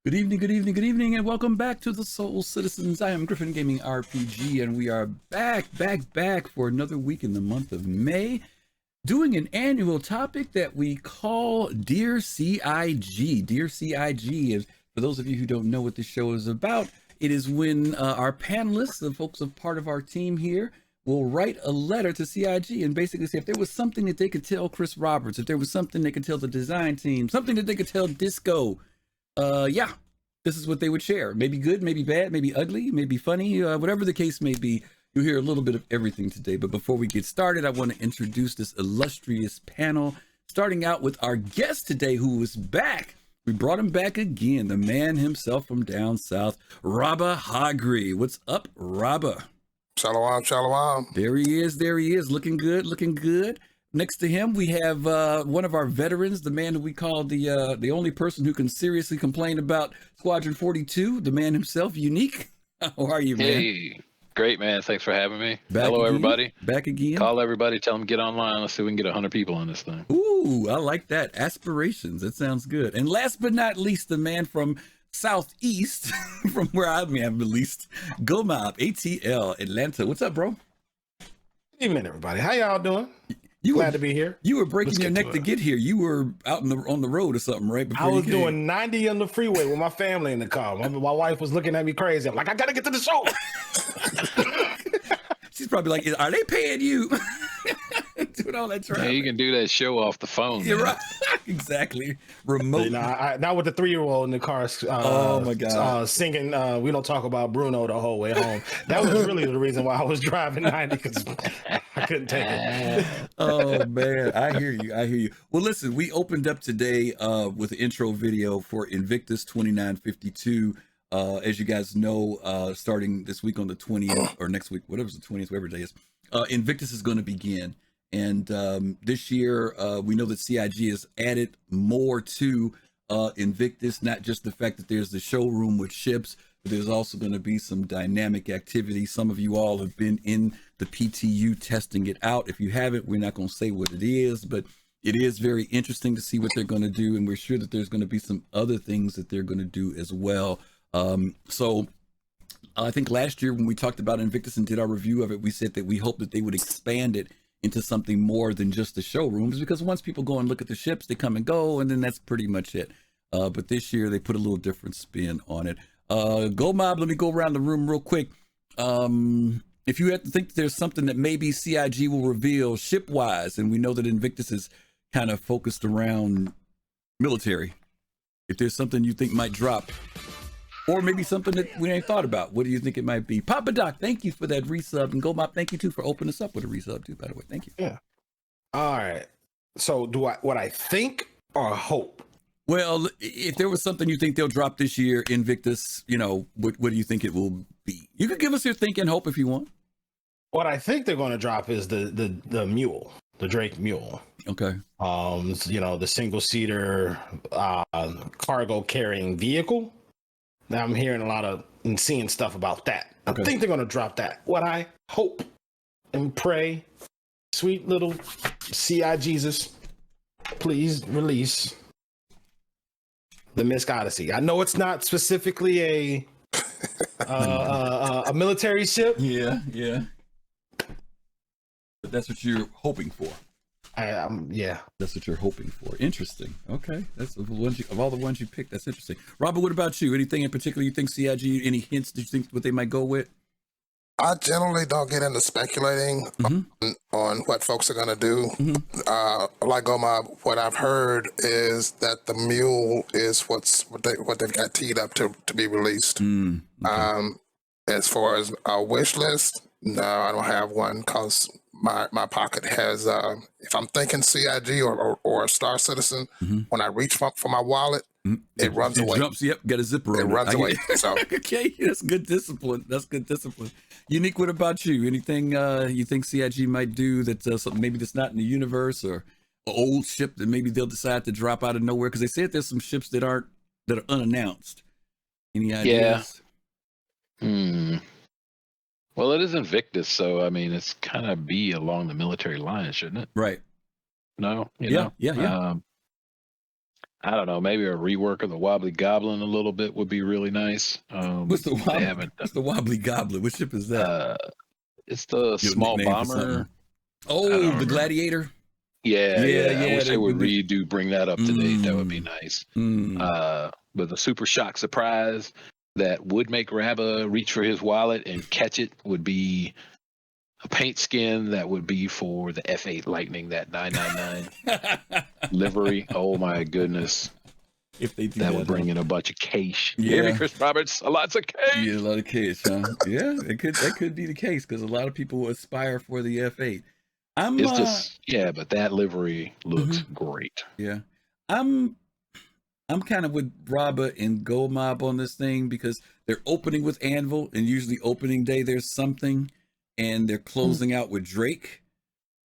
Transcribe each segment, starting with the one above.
Good evening, good evening, good evening, and welcome back to the Soul Citizens. I am GriffinGamingRPG, and we are back for another week in the month of May, doing an annual topic that we call Dear CIG. Dear CIG is, for those of you who don't know what this show is about, it is when our panelists, the folks of part of our team here, will write a letter to CIG and basically say if there was something that they could tell Chris Roberts, if there was something they could tell the design team, something that they could tell Disco, yeah, this is what they would share. Maybe good, maybe bad, maybe ugly, maybe funny, whatever the case may be. You'll hear a little bit of everything today. But before we get started, I want to introduce this illustrious panel, starting out with our guest today, who is back. We brought him back again, the man himself from down south, RabbahHagri. What's up, Rabbah? Shalom, shalom. There he is, looking good, looking good. Next to him, we have one of our veterans, the man who we call the only person who can seriously complain about Squadron 42, the man himself, Younique. How are you, man? Hey, great, man. Thanks for having me. Back Hello, again? everybody. Back again. Call everybody. Tell them get online. Let's see if we can get 100 people on this thing. Ooh, I like that. Aspirations. That sounds good. And last but not least, the man from Southeast, from where I am at least, GomabATL, Atlanta. What's up, bro? Good evening, everybody. How y'all doing? Glad to be here. You were breaking Let's your get neck to to it. get here. You were out on the road or something, right? I was doing 90 on the freeway with my family in the car. My wife was looking at me crazy. I'm like, I gotta get to the show. She's probably like, are they paying you? Doing all that Yeah, travel. you can do that show off the phone. You're man. right. Exactly. Remote. Not with the 3-year-old in the car. Oh, my God. Singing. We don't talk about Bruno the whole way home. That was really the reason why I was driving 90 because I couldn't take it. Oh man, I hear you. Well, listen, we opened up today with an intro video for Invictus 2952. As you guys know, starting this week on the 20th or next week, whatever's the 20th, whatever day is, Invictus is going to begin. And this year, we know that CIG has added more to Invictus, not just the fact that there's the showroom with ships, but there's also going to be some dynamic activity. Some of you all have been in the PTU testing it out. If you haven't, we're not going to say what it is, but it is very interesting to see what they're going to do. And we're sure that there's going to be some other things that they're going to do as well. So I think last year when we talked about Invictus and did our review of it, we said that we hope that they would expand it into something more than just the showrooms, because once people go and look at the ships, they come and go, and then that's pretty much it. But this year they put a little different spin on it. Gomab, let me go around the room real quick. If you have to think that there's something that maybe CIG will reveal ship-wise, and we know that Invictus is kind of focused around military, if there's something you think might drop, or maybe something that we ain't thought about, what do you think it might be? Papa Doc, thank you for that resub, and Gomab, thank you too for opening us up with a resub too, by the way. Thank you. Yeah. All right. So what I think or hope? Well, if there was something you think they'll drop this year, Invictus, what do you think it will be? You could give us your think and hope if you want. What I think they're going to drop is the mule, the Drake mule. Okay. The single-seater cargo carrying vehicle. Now I'm hearing a lot of and seeing stuff about that. Okay. I think they're going to drop that. What I hope and pray, sweet little CI Jesus, please release the Misk Odyssey. I know it's not specifically a military ship. Yeah. But that's what you're hoping for. Yeah. That's what you're hoping for. Interesting. Okay. That's of all the ones you picked. That's interesting. Robert, what about you? Anything in particular you think CIG, any hints that you think what they might go with? I generally don't get into speculating on what folks are going to do. Like Gomab, what I've heard is that the mule is what they've got teed up to be released. Okay. As far as a wish list, no, I don't have one because my pocket has, if I'm thinking CIG or a Star Citizen, when I reach for my wallet, it runs away. Jumps, yep, got a zipper on It runs away. So okay, that's good discipline. Younique, what about you? Anything you think CIG might do that something maybe that's not in the universe, or an old ship that maybe they'll decide to drop out of nowhere? Because they said there's some ships that are unannounced. Any ideas? Yeah. Well, it is Invictus, so I mean, it's kind of be along the military line, shouldn't it? Right. No. Yeah. I don't know, maybe a rework of the Wobbly Goblin a little bit would be really nice. What's the Wobbly Goblin? What ship is that? It's the small bomber. Oh, the Gladiator. Yeah. I wish they would bring that up to date. That would be nice. Mm. But the Super Shock Surprise that would make Rabba reach for his wallet and catch it would be a paint skin that would be for the F8 Lightning, that 999 livery. Oh my goodness. If they do that would bring in a bunch of cash. Yeah, me, Chris Roberts, lots of cash. Yeah, a lot of cash, huh? Yeah, that could be the case because a lot of people aspire for the F8. But that livery looks great. Yeah. I'm kind of with Rabba and Gomob on this thing because they're opening with Anvil, and usually opening day there's something, and they're closing out with Drake.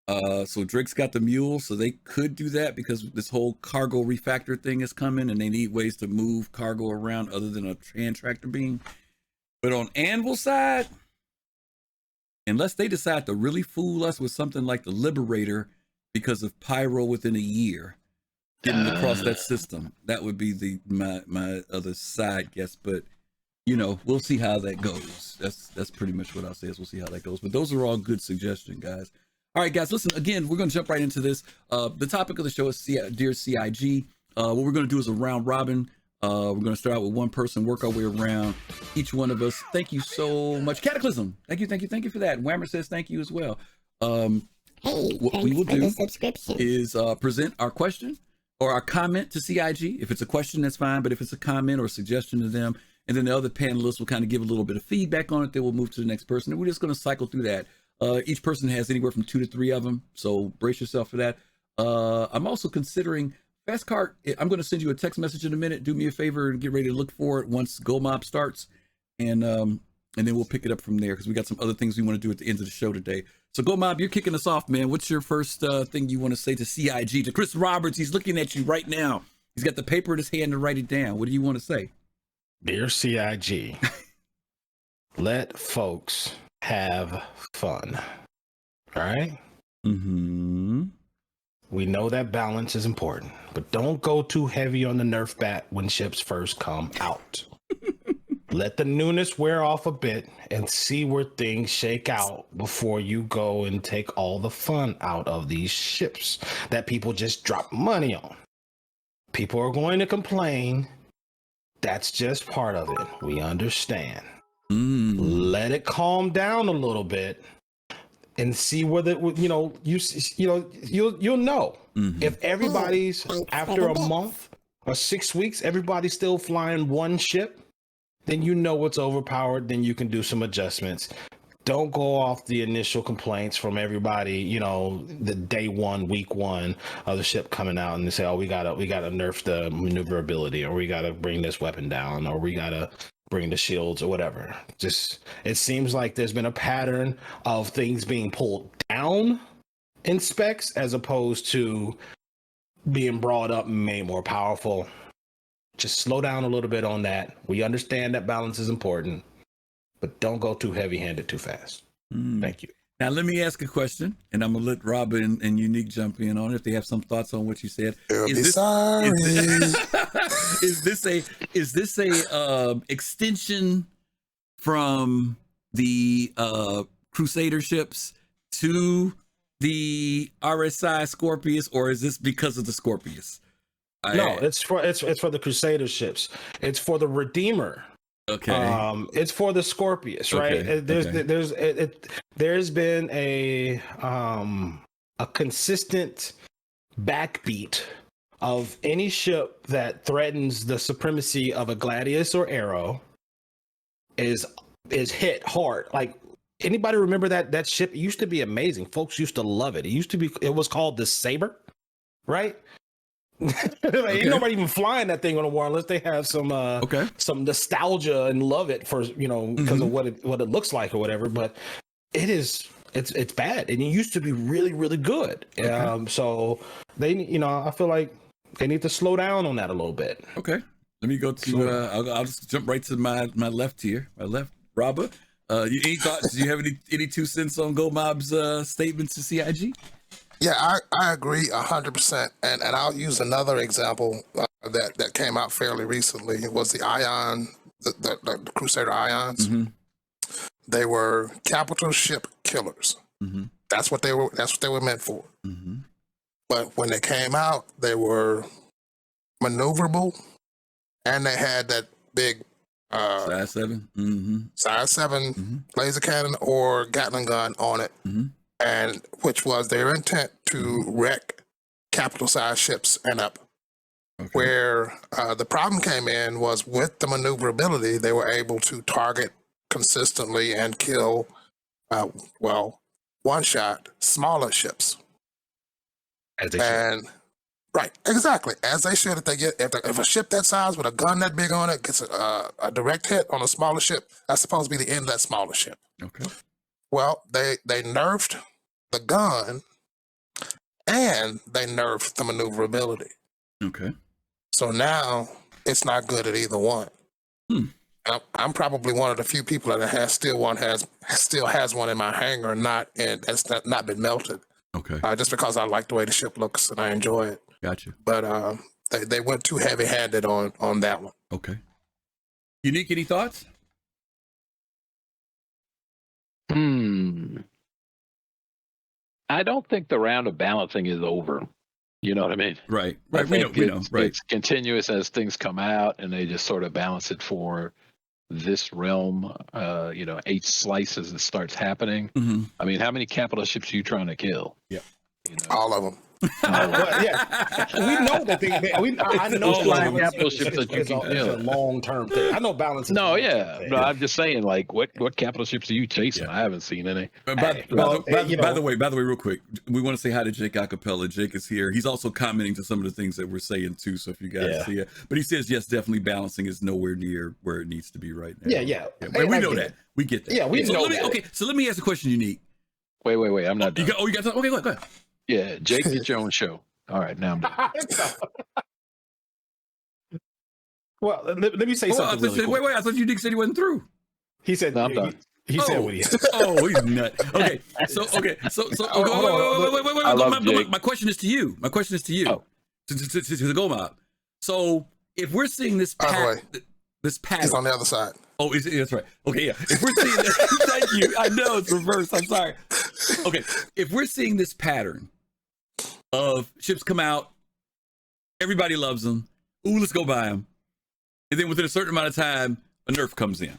So Drake's got the mule, so they could do that because this whole cargo refactor thing is coming, and they need ways to move cargo around other than a hand tractor beam. But on Anvil side, unless they decide to really fool us with something like the Liberator because of Pyro within a year, getting across that system, that would be my other side guess. But we'll see how that goes. That's pretty much what I'll say is we'll see how that goes. But those are all good suggestions, guys. All right, guys, listen, again, we're going to jump right into this. The topic of the show is Dear CIG. What we're going to do is a round robin. We're going to start out with one person, work our way around each one of us. Thank you so much. Cataclysm. Thank you for that. Whammer says thank you as well. What we will do is present our question or our comment to CIG. If it's a question, that's fine. But if it's a comment or a suggestion to them, and then the other panelists will kind of give a little bit of feedback on it, then we'll move to the next person. And we're just going to cycle through that. Each person has anywhere from 2 to 3 of them, so brace yourself for that. I'm also considering Fastcart. I'm going to send you a text message in a minute. Do me a favor and get ready to look for it once Gomob starts, and then we'll pick it up from there because we got some other things we want to do at the end of the show today. So Gomob, you're kicking us off, man. What's your first thing you want to say to CIG, to Chris Roberts? He's looking at you right now. He's got the paper in his hand to write it down. What do you want to say? Dear CIG, let folks have fun. All right? We know that balance is important, but don't go too heavy on the nerf bat when ships first come out. Let the newness wear off a bit and see where things shake out before you go and take all the fun out of these ships that people just drop money on. People are going to complain. That's just part of it. We understand. Let it calm down a little bit and see whether you'll know if everybody's after a month or 6 weeks, everybody's still flying one ship, then it's overpowered. Then you can do some adjustments. Don't go off the initial complaints from everybody, the day one, week one of the ship coming out, and they say, oh, we gotta nerf the maneuverability, or we gotta bring this weapon down, or we gotta bring the shields or whatever. Just, it seems like there's been a pattern of things being pulled down in specs as opposed to being brought up and made more powerful. Just slow down a little bit on that. We understand that balance is important, but don't go too heavy-handed too fast. Thank you. Now, let me ask a question, and I'm going to let Robin and Younique jump in on it if they have some thoughts on what you said. Is this a extension from the Crusader ships to the RSI Scorpius, or is this because of the Scorpius? No, it's for the Crusader ships. It's for the Redeemer. Okay. It's for the Scorpius, right? Okay. There's been a consistent backbeat of any ship that threatens the supremacy of a Gladius or Arrow is hit hard. Like, anybody remember that ship? It used to be amazing. Folks used to love it. It was called the Saber, right? Ain't nobody even flying that thing on a war unless they have some nostalgia and love it for because of what it looks like or whatever. But it's bad, and it used to be really, really good. So they I feel like they need to slow down on that a little bit. Okay, let me go to I'll just jump right to my left here. My left, Rabba. Any thoughts? Do you have any 2 cents on Gomab's statements to CIG? Yeah, I agree 100%. And I'll use another example that came out fairly recently was the Ion, the Crusader Ions. Mm-hmm. They were capital ship killers. Mm-hmm. That's what they were meant for. Mm-hmm. But when they came out, they were maneuverable, and they had that big Size 7. Mm-hmm. size 7 Mm-hmm. laser cannon or Gatling gun on it, Mm-hmm. and which was their intent to wreck capital size ships and up. Okay. Where the problem came in was with the maneuverability, they were able to target consistently and kill, one shot smaller ships. As they should. And right, exactly as they should. If a ship that size with a gun that big on it gets a direct hit on a smaller ship, that's supposed to be the end of that smaller ship. Okay. Well, they nerfed the gun and they nerfed the maneuverability. Okay. So now it's not good at either one. I'm probably one of the few people that still has one in my hangar, that's not been melted. Okay. Just because I like the way the ship looks and I enjoy it. Gotcha. But they went too heavy-handed on that one. Okay. Younique, any thoughts? I don't think the round of balancing is over. You know what I mean? Right. I Right. We think know. Right. It's continuous as things come out, and they just sort of balance it for this realm. Each slice as it starts happening. Mm-hmm. I mean, how many capital ships are you trying to kill? Yeah. All of them. Yeah, we know that thing. I know All flying of them. capital ships that you it's can a kill. long-term thing. I know balance. No, yeah, but I'm just saying, like, what capital ships are you chasing? Yeah. I haven't seen any. By the way, real quick, we want to say hi to Jake Acapella. Jake is here. He's also commenting to some of the things that we're saying too. So if you guys see it, but he says yes, definitely balancing is nowhere near where it needs to be right now. Yeah. But we know that. We get that. Yeah, we know that. Okay, so let me ask a question, Younique. Wait, I'm not done. You got something? Okay, go ahead. Yeah, Jake, get your own show. All right, now I'm done. Well, let me say something. Really quick. Wait, I thought Younique said he wasn't through. He said, No, I'm done. He said what he said. Oh, he's nut. Okay, so wait. My question is to you. Oh. To the Gomab. So if we're seeing this pattern, He's on the other side. Oh, that's right. Okay, yeah. If we're seeing that, thank you. I know it's reversed. I'm sorry. Okay, if we're seeing this pattern of ships come out, everybody loves them. Ooh, let's go buy them. And then within a certain amount of time, a nerf comes in.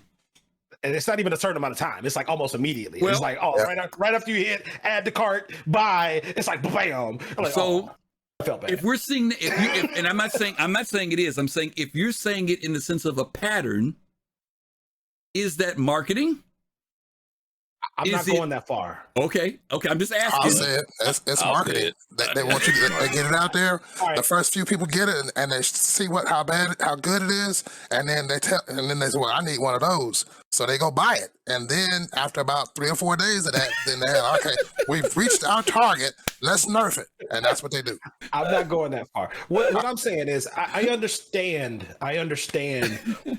And it's not even a certain amount of time. It's like almost immediately. Well, it's like, right after you hit, add the cart, buy. It's like, bam. I'm like, I felt bad. If we're seeing, and I'm not saying it is. I'm saying if you're saying it in the sense of a pattern, is that marketing? I'm not going that far. Okay. I'm just asking. I'll say it. It's marketing. They want you to get it out there. Right. The first few people get it, and they see how good it is, and then they say, "Well, I need one of those." So they go buy it, and then after about 3 or 4 days of that, then they're like, "Okay, we've reached our target. Let's nerf it," and that's what they do. I'm not going that far. What I'm saying is, I understand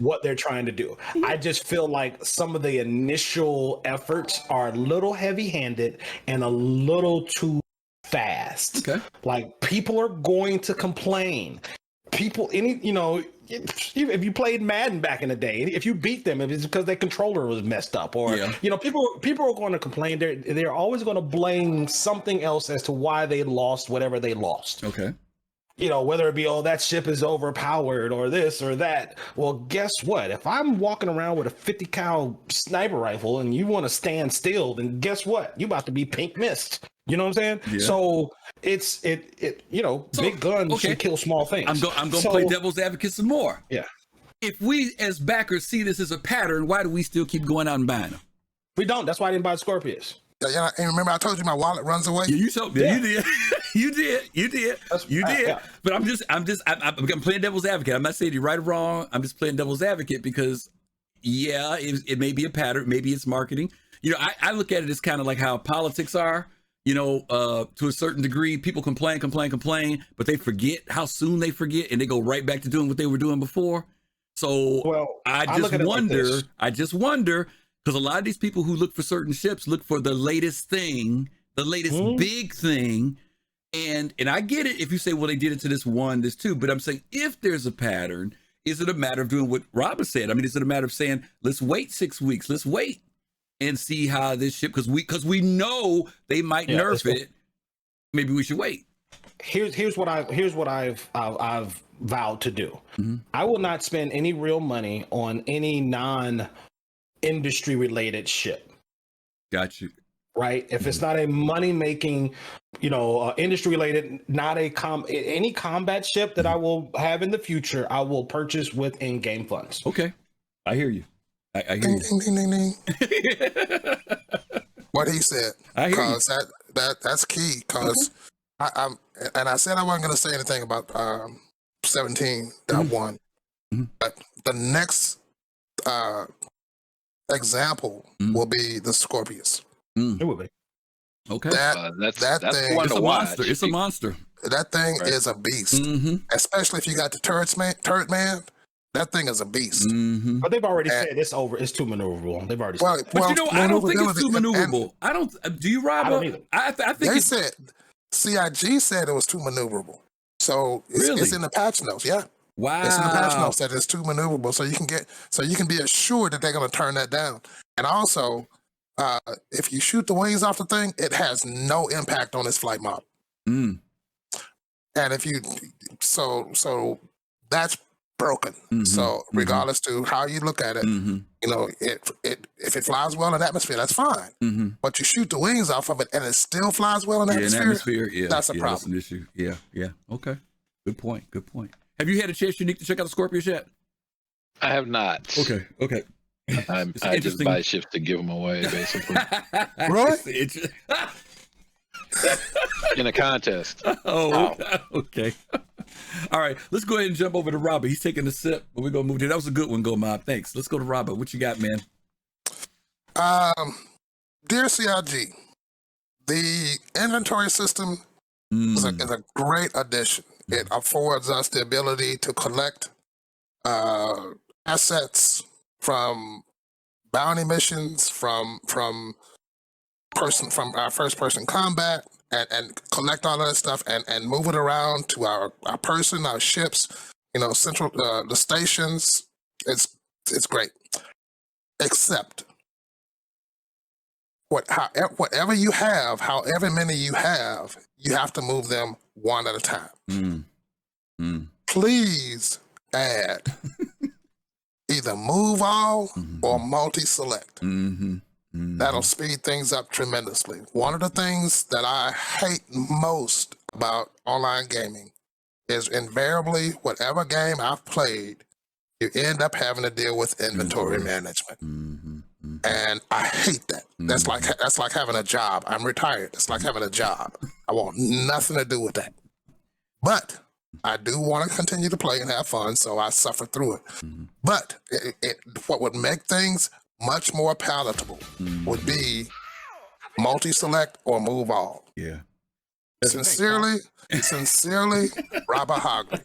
what they're trying to do. I just feel like some of the initial efforts are a little heavy-handed and a little too fast. Okay. Like, people are going to complain. If you played Madden back in the day, if you beat them, if it's because their controller was messed up, or people are going to complain. They're always going to blame something else as to why they lost whatever they lost. Okay. Whether it be, that ship is overpowered or this or that. Well, guess what? If I'm walking around with a 50 cal sniper rifle and you want to stand still, then guess what? You about to be pink mist. You know what I'm saying? Yeah. So big guns should kill small things. I'm going to play devil's advocate some more. Yeah. If we as backers see this as a pattern, why do we still keep going out and buying them? We don't. That's why I didn't buy the Scorpius. Yeah, and remember I told you my wallet runs away. Yeah, you did. You did. Yeah. But I'm playing devil's advocate. I'm not saying you're right or wrong. I'm just playing devil's advocate because, it may be a pattern. Maybe it's marketing. I look at it as kind of like how politics are. To a certain degree, people complain, but they forget how soon they forget, and they go right back to doing what they were doing before. So I just wonder, because a lot of these people who look for certain ships look for the latest thing, the latest big thing, And I get it if you say, well, they did it to this one, this two, but I'm saying if there's a pattern, is it a matter of doing what Robert said? I mean, is it a matter of saying, let's wait 6 weeks, let's wait and see how this ship, because we know they might nerf it. Maybe we should wait. Here's what I've vowed to do. Mm-hmm. I will not spend any real money on any non-industry related ship. Got you. Right? If it's not a money making, industry related, not any combat ship that I will have in the future, I will purchase with in-game funds. Okay, I hear you. I hear ding, you. Ding, ding, ding, ding. What he said, because that's key. Because I said I wasn't going to say anything about 17.1, but the next example will be the Scorpius. It will be. Okay. That's thing. It's a monster. It's a monster. That thing is a beast. Especially if you got the turret man. That thing is a beast. But they've already said it's over. It's too maneuverable. They've already said. But I don't think it's too maneuverable. I don't. Do you, Rob? I don't either. I think they said CIG said it was too maneuverable. So it's in the patch notes. Yeah. Wow. It's in the patch notes that it's too maneuverable. So you can be assured that they're going to turn that down. And also, if you shoot the wings off the thing, it has no impact on its flight model. And if you, so that's broken. So regardless to how you look at it, if it flies well in atmosphere, that's fine. But you shoot the wings off of it and it still flies well in atmosphere, that's a problem. That's an issue. Yeah. Okay. Good point. Have you had a chance, Younique, to check out the Scorpius yet? I have not. Okay. I just buy ships to give them away, basically. Really? In a contest. Okay. All right, let's go ahead and jump over to Robert. He's taking a sip, but we're going to move to. That was a good one, Gomab. Thanks. Let's go to Robert. What you got, man? Dear CIG, the inventory system is a great addition. It affords us the ability to collect assets from bounty missions, from our first person combat, and collect all that stuff and move it around to our person, our ships, central the stations. It's great, except whatever you have, however many you have to move them one at a time. Please add either move all or multi-select. That'll speed things up tremendously. One of the things that I hate most about online gaming is invariably whatever game I've played, you end up having to deal with inventory management. And I hate that. That's like having a job. I'm retired. It's like having a job. I want nothing to do with that. But I do want to continue to play and have fun, so I suffer through it. But what would make things much more palatable would be multi-select or move all. Yeah. Sincerely, RabbahHagri.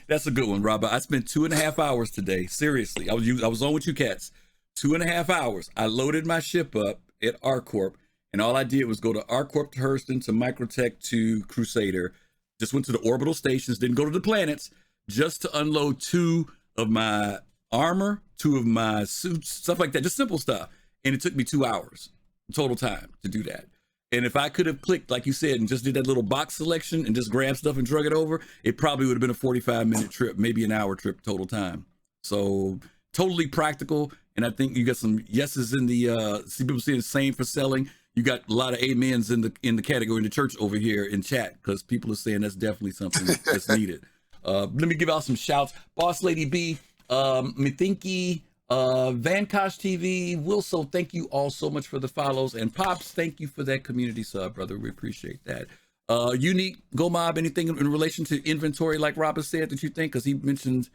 That's a good one, Rabbah. I spent 2.5 hours today. Seriously, I was on with you cats. 2.5 hours. I loaded my ship up at ArcCorp, and all I did was go to ArcCorp to Hurston, to Microtech, to Crusader. Just went to the orbital stations, didn't go to the planets, just to unload 2 of my armor, 2 of my suits, stuff like that, just simple stuff. And it took me 2 hours total time to do that. And if I could have clicked, like you said, and just did that little box selection and just grabbed stuff and drug it over, it probably would have been a 45-minute trip, maybe an hour trip total time. So totally practical. And I think you got some yeses in the, see people saying same for selling. You got a lot of amens in the category in the church over here in chat, because people are saying that's definitely something that's needed. Let me give out some shouts. Boss Lady B, Mithinky, Vankosh TV, Wilso, thank you all so much for the follows. And Pops, thank you for that community sub, brother. We appreciate that. Younique, Gomab, anything in relation to inventory, like Robert said, that you think? Because he mentioned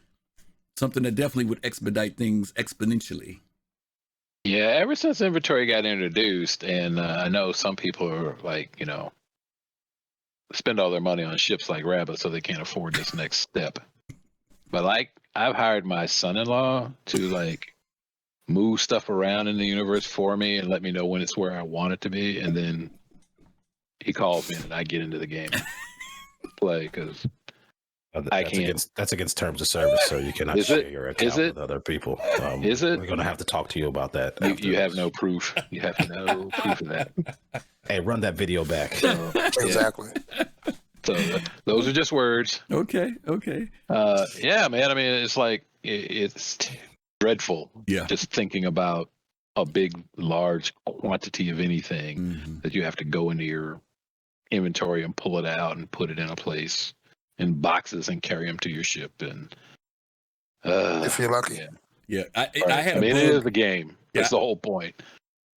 something that definitely would expedite things exponentially. Yeah, ever since inventory got introduced, and I know some people are like, spend all their money on ships like Rabbah, so they can't afford this next step. But like, I've hired my son-in-law to move stuff around in the universe for me and let me know when it's where I want it to be, and then he calls me and I get into the game play because I can't. That's against terms of service, so you cannot share your account with other people. Is it? We're gonna have to talk to you about that. You have no proof. You have no proof of that. Hey, run that video back. So, Exactly. So those are just words. Okay. Yeah, man. I mean, it's like it's dreadful. Yeah. Just thinking about a big, large quantity of anything that you have to go into your inventory and pull it out and put it in a place in boxes and carry them to your ship. And if you're lucky. Yeah. I had. It is the game. That's the whole point.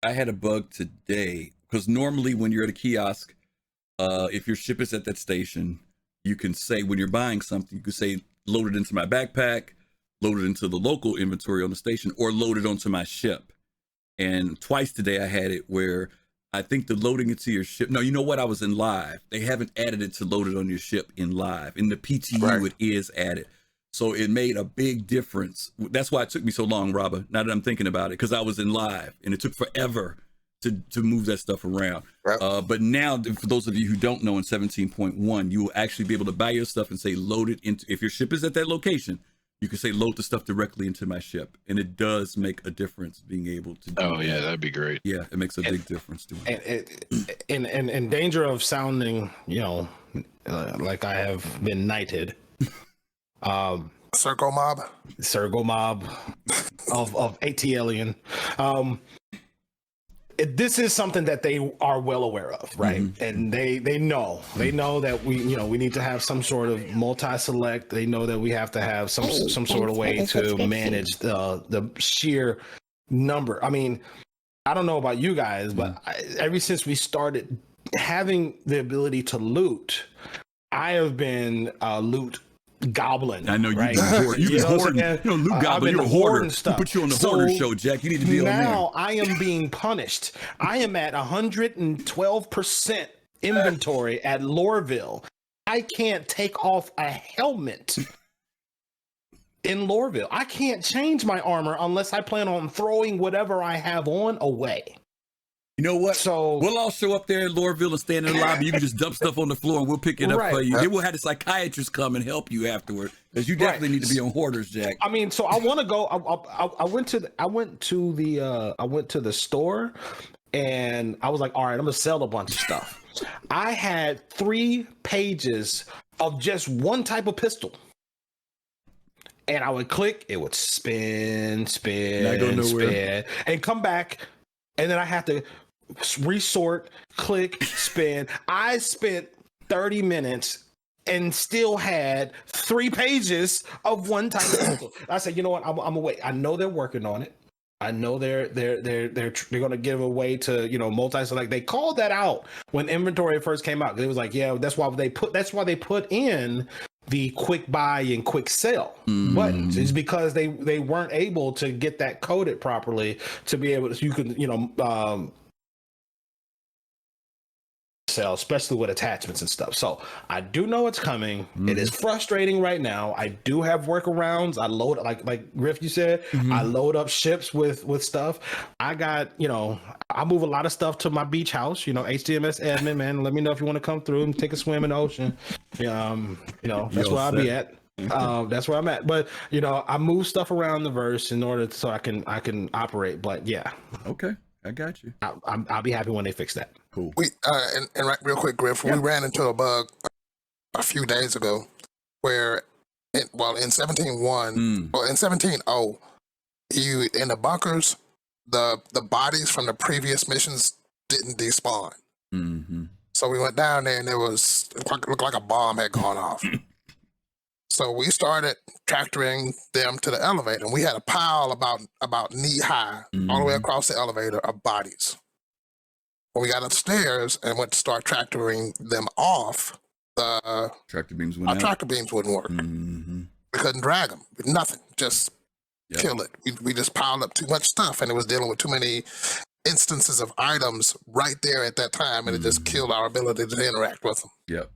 I had a bug today because normally when you're at a kiosk, if your ship is at that station, you can say when you're buying something, you can say load it into my backpack, load it into the local inventory on the station, or load it onto my ship. And twice today I had it where I think the loading it to your ship. No, you know what? I was in live. They haven't added it to load it on your ship in live. In the PTU, It is added. So it made a big difference. That's why it took me so long, Rabbah, now that I'm thinking about it, because I was in live and it took forever to move that stuff around. Right. But now, for those of you who don't know, in 17.1, you will actually be able to buy your stuff and say load it into, if your ship is at that location, you can say load the stuff directly into my ship. And it does make a difference being able to do that. Yeah, that'd be great. Yeah, it makes a big difference to it. And in danger of sounding, like I have been knighted. Sir Gomab of ATLian. This is something that they are well aware of, right? And they know that we need to have some sort of multi-select. They know that we have to have some sort of way to manage the sheer number. I mean, I don't know about you guys, but ever since we started having the ability to loot, I have been loot goblin. I know you. Right? You've been hoarding. Loot goblin. You're a hoarder. Stuff. Put you on the hoarder show, Jack. You need to be on there. Now I am being punished. I am at 112% inventory at Lorville. I can't take off a helmet in Lorville. I can't change my armor unless I plan on throwing whatever I have on away. You know what? So we'll all show up there in Lorville and stand in the lobby. You can just dump stuff on the floor and we'll pick it up for you. Then we'll have the psychiatrist come and help you afterward, because you definitely need to be on hoarders, Jack. I mean, so I want to go. I went to the store, and I was like, all right, I'm gonna sell a bunch of stuff. I had 3 pages of just one type of pistol. And I would click, it would spin, and come back, and then I have to resort, click, spin. I spent 30 minutes and still had 3 pages of one type of pistol. I said, you know what? I'm gonna wait. I know they're working on it. I know they're going to give away to multi-select. They called that out when inventory first came out. It was like, yeah, that's why they put in the quick buy and quick sell buttons. It's because they weren't able to get that coded properly to be able to, you can sell, especially with attachments and stuff. So I do know it's coming. It is frustrating right now. I do have workarounds. I load, like Griff, you said, I load up ships with stuff. I got, I move a lot of stuff to my beach house, HDMS admin, man. Let me know if you want to come through and take a swim in the ocean. That's where I'll be at. That's where I'm at. But I move stuff around the verse in order so I can operate. But yeah. Okay. I got you. I'll be happy when they fix that. Cool. We and right, real quick, Griff, we ran into a bug a few days ago where, in 17.1 or in 17.0, you in the bunkers, the bodies from the previous missions didn't despawn. So we went down there and it looked like a bomb had gone off. So we started tractoring them to the elevator, and we had a pile about knee high all the way across the elevator of bodies. When we got upstairs and went to start tractoring them off, the tractor beams tractor beams wouldn't work. We couldn't drag them. Nothing. Just kill it. We just piled up too much stuff, and it was dealing with too many instances of items right there at that time, and it just killed our ability to interact with them. Yep.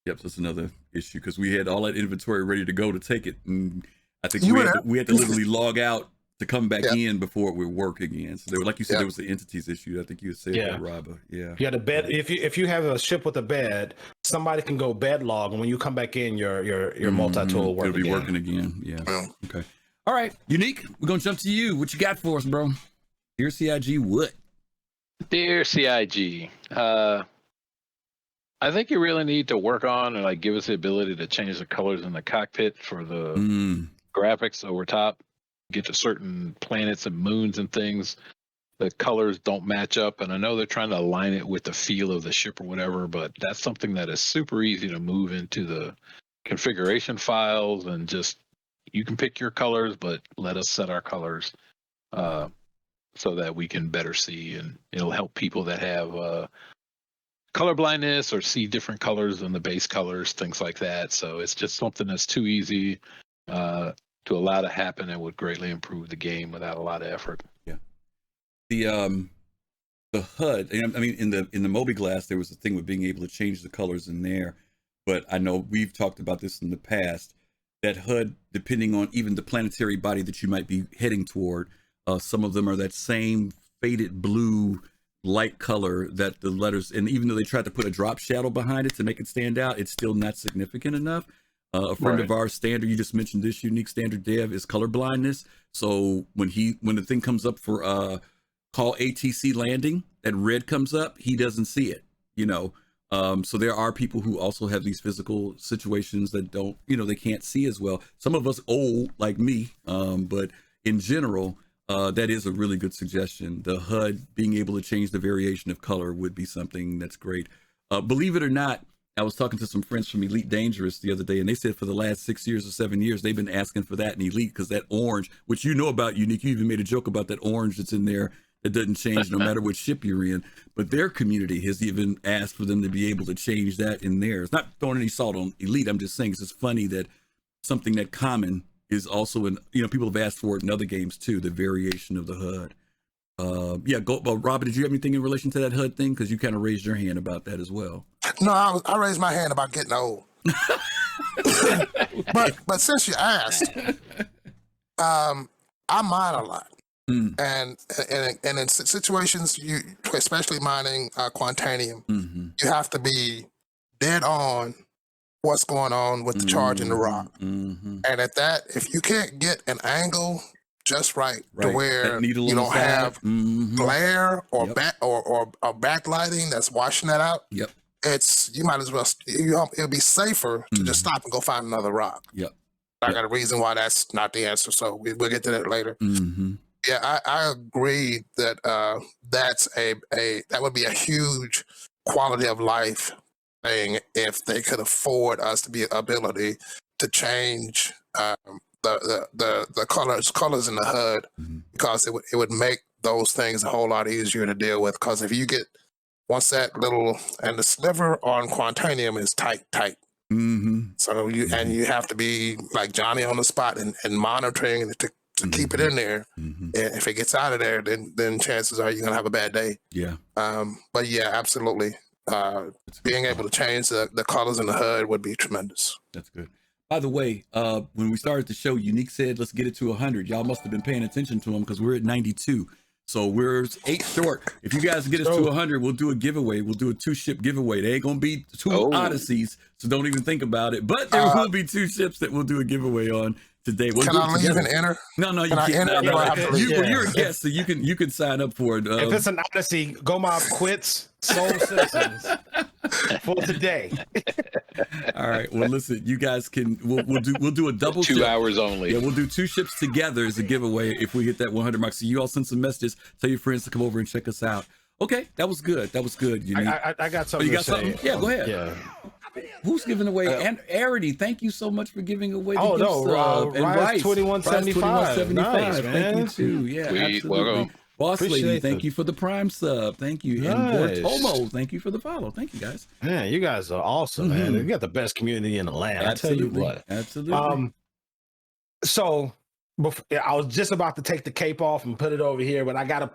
So that's another issue, because we had all that inventory ready to go to take it, and I think we had to literally log out to come back in before it would work again. So there, like you said, there was the entities issue. I think you had said that, Rabba. Yeah. The bed. If you have a ship with a bed, somebody can go bed log, and when you come back in, your multi-tool will work. It'll be working again. Yeah. Okay. All right, Younique, we're gonna jump to you. What you got for us, bro? Dear CIG, what? Dear CIG, I think you really need to work on and like give us the ability to change the colors in the cockpit for the graphics over top. Get to certain planets and moons and things, the colors don't match up. And I know they're trying to align it with the feel of the ship or whatever, but that's something that is super easy to move into the configuration files and just, you can pick your colors, but let us set our colors so that we can better see, and it'll help people that have color blindness or see different colors than the base colors, things like that. So it's just something that's too easy to allow to happen and would greatly improve the game without a lot of effort. Yeah. The HUD, I mean, in the mobiGlass, there was a thing with being able to change the colors in there, but I know we've talked about this in the past. That HUD, depending on even the planetary body that you might be heading toward, some of them are that same faded blue light color that the letters, and even though they tried to put a drop shadow behind it to make it stand out, it's still not significant enough. A friend of ours, Standard, you just mentioned this, Younique Standard Dev, is color blindness. So when the thing comes up for call ATC landing, that red comes up, he doesn't see it, you know. So there are people who also have these physical situations that don't, you know, they can't see as well. Some of us old like me, but in general, that is a really good suggestion. The HUD being able to change the variation of color would be something that's great. Believe it or not, I was talking to some friends from Elite Dangerous the other day, and they said for the last 6 years or 7 years, they've been asking for that in Elite, because that orange, which you know about, Younique, you even made a joke about that orange that's in there. It doesn't change no matter what ship you're in, but their community has even asked for them to be able to change that in theirs. Not throwing any salt on Elite. I'm just saying it's just funny that something that common is also in, you know, people have asked for it in other games too, the variation of the HUD. Robert, did you have anything in relation to that HUD thing? Because you kind of raised your hand about that as well. No, I raised my hand about getting old. but since you asked, I mine a lot. And in situations, you, especially mining Quantanium, you have to be dead on what's going on with the charge in the rock. And at that, if you can't get an angle just right to where you don't have glare or backlighting that's washing that out, it's, you might as well, it'll be safer to just stop and go find another rock. I got a reason why that's not the answer, so we'll get to that later. Yeah, I agree that that's that would be a huge quality of life thing if they could afford us to be ability to change the colors in the HUD, because it would make those things a whole lot easier to deal with. Because if you get, once that little, and the sliver on Quantanium is tight. So you have to be like Johnny on the spot and monitoring to keep it in there. And if it gets out of there, then chances are you're gonna have a bad day. But yeah, absolutely. Being able to change the colors in the HUD would be tremendous. That's good. By the way, when we started the show, Younique said, let's get it to 100. Y'all must have been paying attention to him, because we're at 92. So we're 8 short. If you guys get us to 100, we'll do a giveaway. We'll do a 2-ship giveaway. There ain't going to be 2 Odysseys, so don't even think about it. But there will be 2 ships that we'll do a giveaway on today. We'll can I leave and enter? No, you can't. You're a guest, so you can sign up for it. If it's an Odyssey, Gomab quits Soul Citizens for today. All right. Well, listen, you guys can. We'll do a double 2 hours only. Yeah, we'll do 2 ships together as a giveaway if we hit that 100 mark. So you all send some messages. Tell your friends to come over and check us out. Okay, that was good. I got something. You got something? Yeah, go ahead. Yeah. Who's giving away? And Arity, thank you so much for giving away the gifts. Rise 2175. Nice, man. Thank you too. Yeah, absolutely. Welcome. Boss Lady, thank you for the Prime sub. Thank you. Nice. And Bortomo, thank you for the follow. Thank you, guys. Man, you guys are awesome, man. You got the best community in the land. Absolutely. I tell you what. Absolutely. So I was just about to take the cape off and put it over here, but I gotta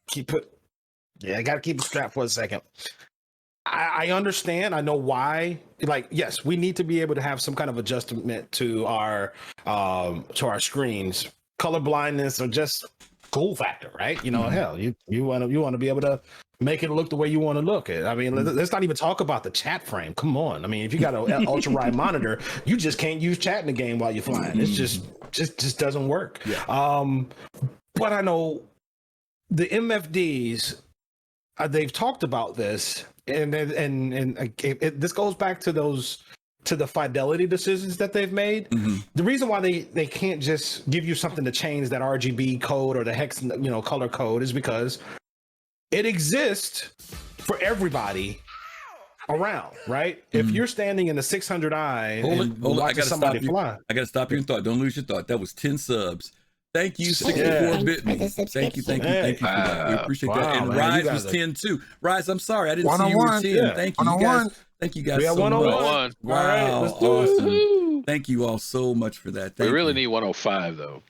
keep it. Yeah, I gotta keep it strapped for a second. I understand. I know why. Like, yes, we need to be able to have some kind of adjustment to our screens, color blindness or just cool factor, right? Hell, you want to be able to make it look the way you want to look at. I mean, let's not even talk about the chat frame. Come on. I mean, if you got an ultra wide monitor, you just can't use chat in the game while you're flying. It's just doesn't work. Yeah. But I know the MFDs, they've talked about this, and this goes back to the fidelity decisions that they've made. The reason why they can't just give you something to change that RGB code or the hex color code is because it exists for everybody around, right? If you're standing in the 600i and watching somebody fly, I gotta stop your thought. Don't lose your thought. That was 10 subs. Thank you, 64-bit me. Thank you for that. We appreciate that. And Rise was 10 too. Rise, I'm sorry, I didn't see you were 10. Yeah. Thank you guys. Thank you guys we so have 101. much. Wow, right, let's do awesome. It. Thank you all so much for that. We really need 105 though.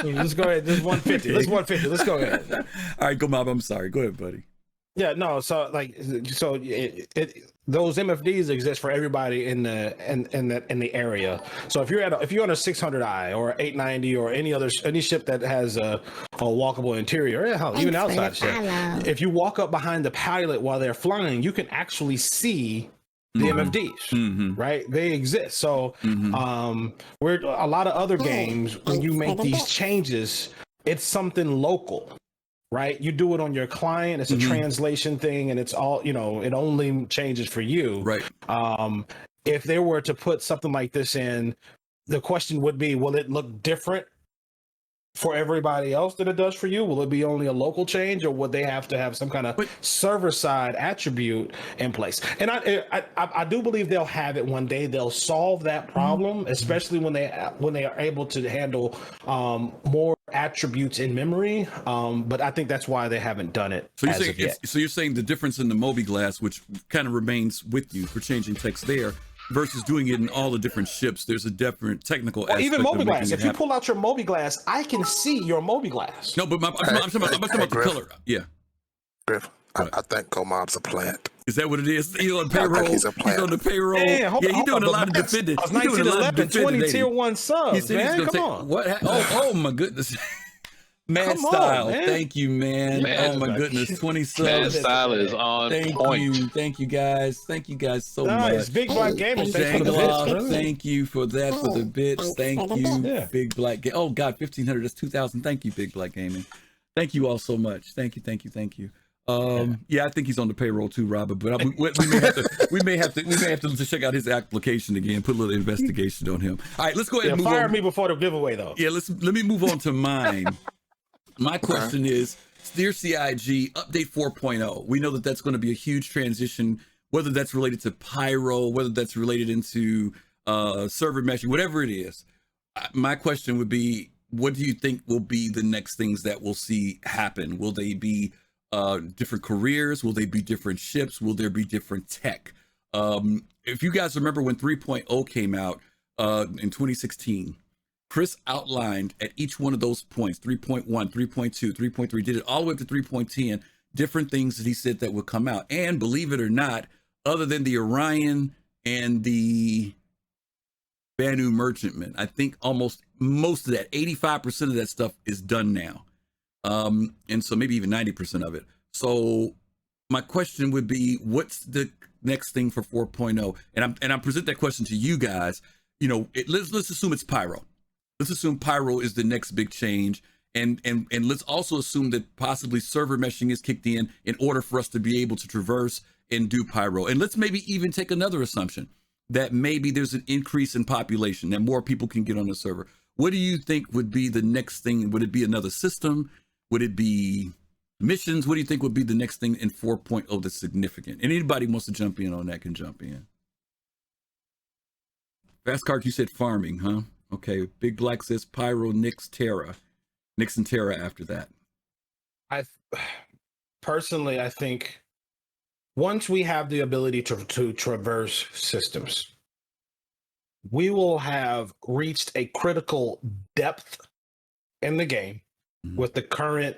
Let's go ahead. This is 150. Let's go ahead. All right, Gomab, I'm sorry. Go ahead, buddy. Yeah, no. So those MFDs exist for everybody in the area. So if you're on a 600i or 890 or any ship that has a walkable interior, hell, even outside ship, if you walk up behind the pilot while they're flying, you can actually see the MFDs, right? They exist. So we're a lot of other games, when you make these changes, it's something local. Right, you do it on your client. It's a translation thing, and it's all it only changes for you. Right. If they were to put something like this in, the question would be: will it look different for everybody else than it does for you? Will it be only a local change, or would they have to have some kind of server-side attribute in place? And I do believe they'll have it one day. They'll solve that problem, especially when they are able to handle more attributes in memory. But I think that's why they haven't done it. So you're saying the difference in the mobi-glass, which kind of remains with you for changing text there, versus doing it in all the different ships, there's a different technical aspect. Even mobi-glass. If you pull out your mobi-glass, I can see your mobi-glass. No, but I'm talking about the pillar. Yeah. Griff, I think Gomab's a plant. Is that what it is? He's on payroll. He's on the payroll. Yeah, he's doing a lot of defending. 1911, 20 tier 1 subs, man. Come on. What? Oh my goodness. Mad Style, thank you, man. Oh my goodness, 20 subs. Mad Style is on point. Thank you guys so much. It's Big Black Gamers. Thank you for that, for the bits. Thank you, Big Black. Oh God, 1,500. That's 2,000. Thank you, Big Black Gaming. Thank you all so much. Thank you. Yeah, I think he's on the payroll too, Robert. But we may have to check out his application again. Put a little investigation on him. All right, let's go ahead and move on. Fire me before the giveaway, though. Yeah, let me move on to mine. My question is, dear CIG, update 4.0. We know that that's going to be a huge transition, whether that's related to Pyro, whether that's related into server meshing, whatever it is. My question would be, what do you think will be the next things that we'll see happen? Will they be different careers? Will they be different ships? Will there be different tech? If you guys remember when 3.0 came out in 2016, Chris outlined at each one of those points, 3.1, 3.2, 3.3, did it all the way up to 3.10, different things that he said that would come out. And believe it or not, other than the Orion and the Banu Merchantman, I think almost most of that, 85% of that stuff is done now. And so maybe even 90% of it. So my question would be, what's the next thing for 4.0? And I present that question to you guys. Let's assume it's Pyro. Let's assume Pyro is the next big change, and let's also assume that possibly server meshing is kicked in order for us to be able to traverse and do Pyro. And let's maybe even take another assumption that maybe there's an increase in population, that more people can get on the server. What do you think would be the next thing? Would it be another system? Would it be missions? What do you think would be the next thing in 4.0 that's significant? And anybody wants to jump in on that can jump in. Fast Cart, you said farming, huh? Okay, Big Black says Pyro, Nix, Terra. Nix and Terra after that. I think once we have the ability to traverse systems, we will have reached a critical depth in the game with the current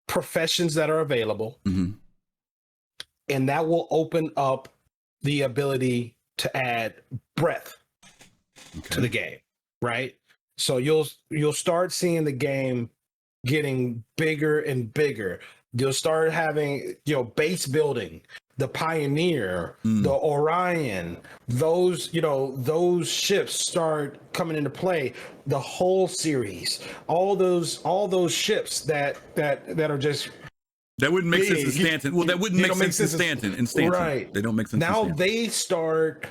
professions that are available. And that will open up the ability to add breadth to the game. right? So you'll start seeing the game getting bigger and bigger. You'll start having, base building, the Pioneer, the Orion, those ships start coming into play. The whole series, all those ships that are just that wouldn't make sense in Stanton. Well, that wouldn't make sense in Stanton. Right. They don't make sense. Now in they start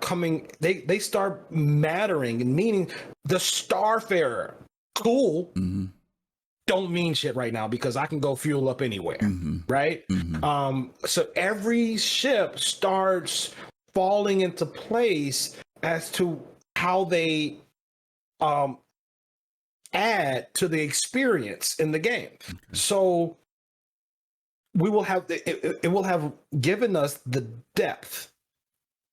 coming. They start mattering, meaning the Starfarer. Cool. Mm-hmm. Don't mean shit right now because I can go fuel up anywhere, right? So every ship starts falling into place as to how they add to the experience in the game. Okay. So we will have it will have given us the depth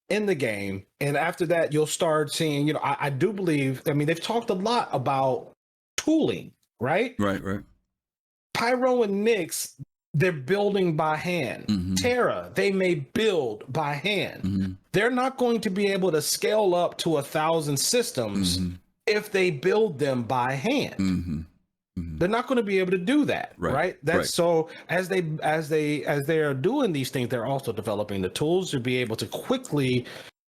in the game, and after that you'll start seeing, I do believe, they've talked a lot about tooling. Right. Pyro and Nyx, they're building by hand. Terra, they may build by hand. They're not going to be able to scale up to 1,000 systems if they build them by hand. They're not going to be able to do that, right? So as they are doing these things, they're also developing the tools to be able to quickly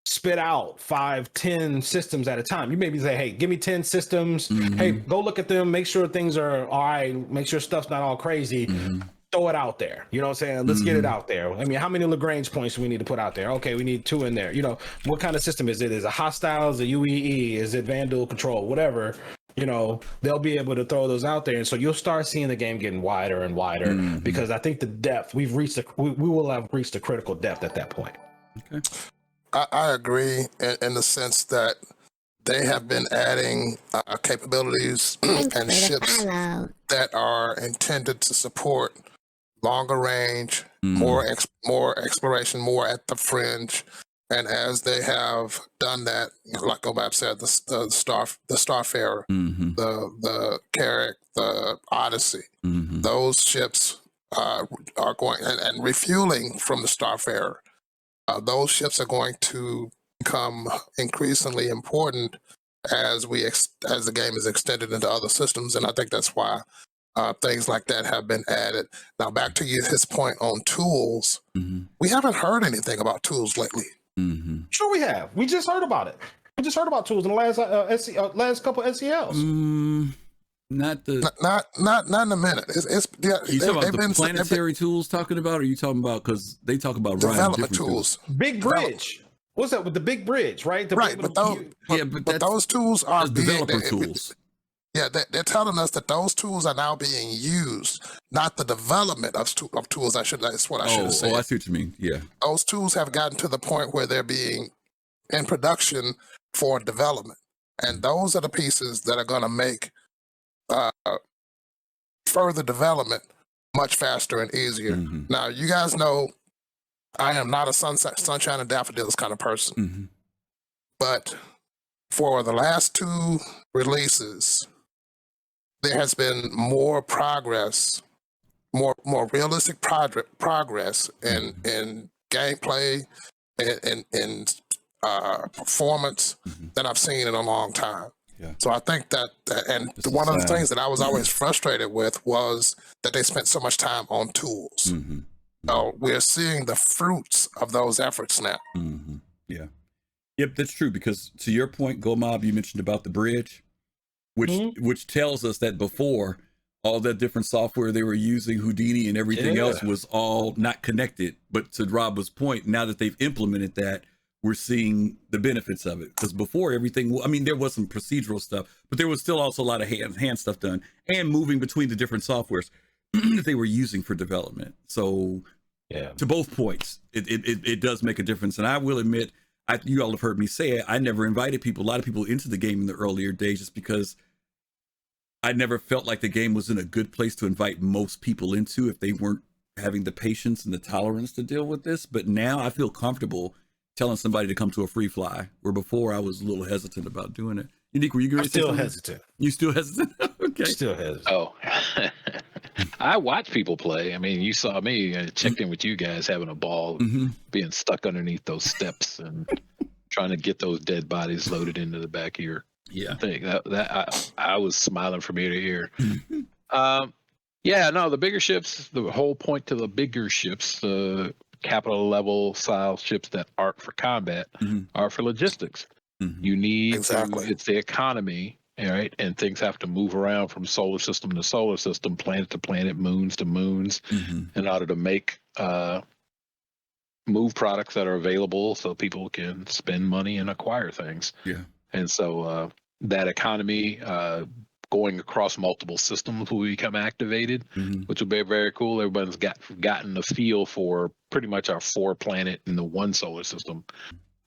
spit out 5-10 systems at a time. You maybe say, hey, give me 10 systems. Hey, go look at them, make sure things are all right, make sure stuff's not all crazy. Throw it out there. You know what I'm saying? Let's get it out there. How many Lagrange points do we need to put out there? Okay, we need 2 in there. What kind of system is it? Is it hostile? Is it UEE? Is it Vandal control? Whatever. They'll be able to throw those out there. And so you'll start seeing the game getting wider and wider because I think the depth, we will have reached a critical depth at that point. Okay. I agree in the sense that they have been adding capabilities and ships that are intended to support longer range, more exploration, more at the fringe. And as they have done that, like Gomab said, the Starfarer, the Carrack, the Odyssey, those ships are going and refueling from the Starfarer. Those ships are going to become increasingly important as the game is extended into other systems, and I think that's why things like that have been added. Now, back to his point on tools, we haven't heard anything about tools lately. Sure, we have. We just heard about it. We just heard about tools in the last couple SCLs. Not in a minute. You talking about the planetary tools talking about, or are you talking about, because they talk about development tools? Big bridge. What's that with the big bridge, right? But those tools are developer tools. Yeah, they're telling us that those tools are now being used, not the development of tools. That's what I should have said. Oh, I see what you mean. Yeah, those tools have gotten to the point where they're being in production for development, and those are the pieces that are going to make further development much faster and easier. Now, you guys know I am not a sunshine and daffodils kind of person, but for the last 2 releases, there has been more progress, more realistic progress in gameplay and in performance than I've seen in a long time. Yeah. So I think that, and one of the things that I was always frustrated with was that they spent so much time on tools. So we're seeing the fruits of those efforts now. Yeah. Yep, that's true, because to your point, Gomab, you mentioned about the bridge, which tells us that before, all that different software they were using, Houdini and everything else, was all not connected. But to Rob's point, now that they've implemented that, we're seeing the benefits of it. Because before, everything, there was some procedural stuff, but there was still also a lot of hand stuff done, and moving between the different softwares that they were using for development. So to both points, it does make a difference. And I will admit, you all have heard me say it, I never invited a lot of people into the game in the earlier days, just because I never felt like the game was in a good place to invite most people into if they weren't having the patience and the tolerance to deal with this. But now I feel comfortable telling somebody to come to a free fly, where before I was a little hesitant about doing it. Younique, were you going to say something? Hesitant. You still hesitant? Okay. Still hesitant. Oh, I watch people play. You saw me. I checked in with you guys having a ball, being stuck underneath those steps and trying to get those dead bodies loaded into the back of your Yeah. thing. I was smiling from ear to ear. Yeah, no, the bigger ships, the whole point to the bigger ships, capital level style ships that aren't for combat are for logistics. You need Exactly. it's the economy, right? And things have to move around from solar system to solar system, planet to planet, moons to moons, in order to make move products that are available so people can spend money and acquire things. Yeah. And so that economy going across multiple systems will become activated, which will be very cool. Everyone's gotten a feel for pretty much our 4-planet in the one solar system.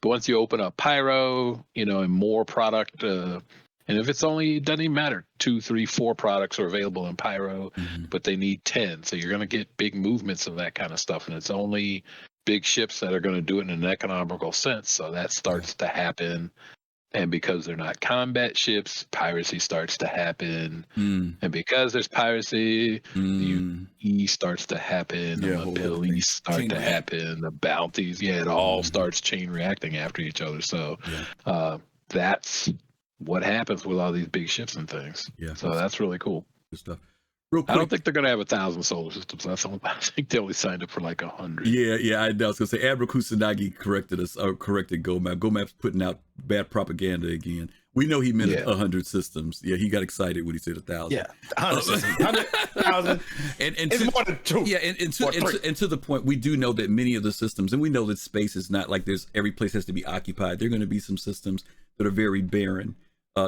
But once you open up Pyro, and more product, and if it's only, it doesn't even matter, 2, 3, 4 products are available in Pyro, but they need 10. So you're going to get big movements of that kind of stuff. And it's only big ships that are going to do it in an economical sense. So that starts to happen. And because they're not combat ships, piracy starts to happen. And because there's piracy, the UE starts to happen, the Middle East start to happen, the bounties, it all starts chain reacting after each other. So that's what happens with all these big ships and things. Yeah. So that's really cool. Good stuff. Real quick. I don't think they're going to have 1,000 solar systems. I think they only signed up for like 100. Yeah. I was going to say, Admiral Kusanagi corrected Gomab. Gomab's putting out bad propaganda again. We know he meant 100 systems. Yeah, he got excited when he said 1,000. Yeah, 100 systems. 100,000. And it's more than 2. Yeah, and to the point, we do know that many of the systems, and we know that space is not like every place has to be occupied. There are going to be some systems that are very barren.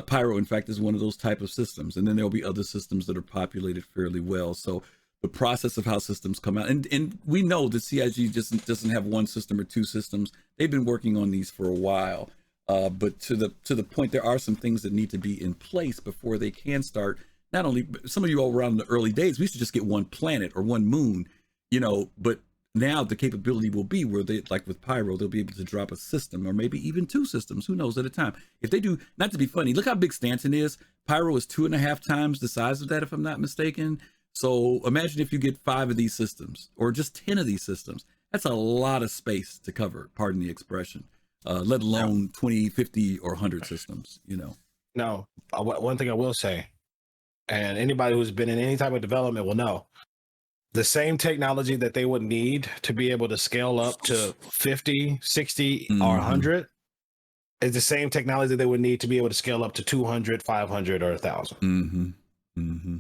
Pyro, in fact, is one of those type of systems, and then there'll be other systems that are populated fairly well. So the process of how systems come out, and we know that CIG just doesn't have 1 system or 2 systems. They've been working on these for a while, but to the point, there are some things that need to be in place before they can start. Not only some of you all around in the early days, we used to just get 1 planet or 1 moon, but now the capability will be where they, like with Pyro, they'll be able to drop a system or maybe even 2 systems, who knows, at a time. If they do, not to be funny, look how big Stanton is. Pyro is 2.5 times the size of that, if I'm not mistaken. So imagine if you get 5 of these systems or just 10 of these systems. That's a lot of space to cover, pardon the expression, let alone 20, 50, or 100 systems, No, one thing I will say, and anybody who's been in any type of development will know, the same technology that they would need to be able to scale up to 50, 60, or 100 is the same technology they would need to be able to scale up to 200, 500, or 1,000.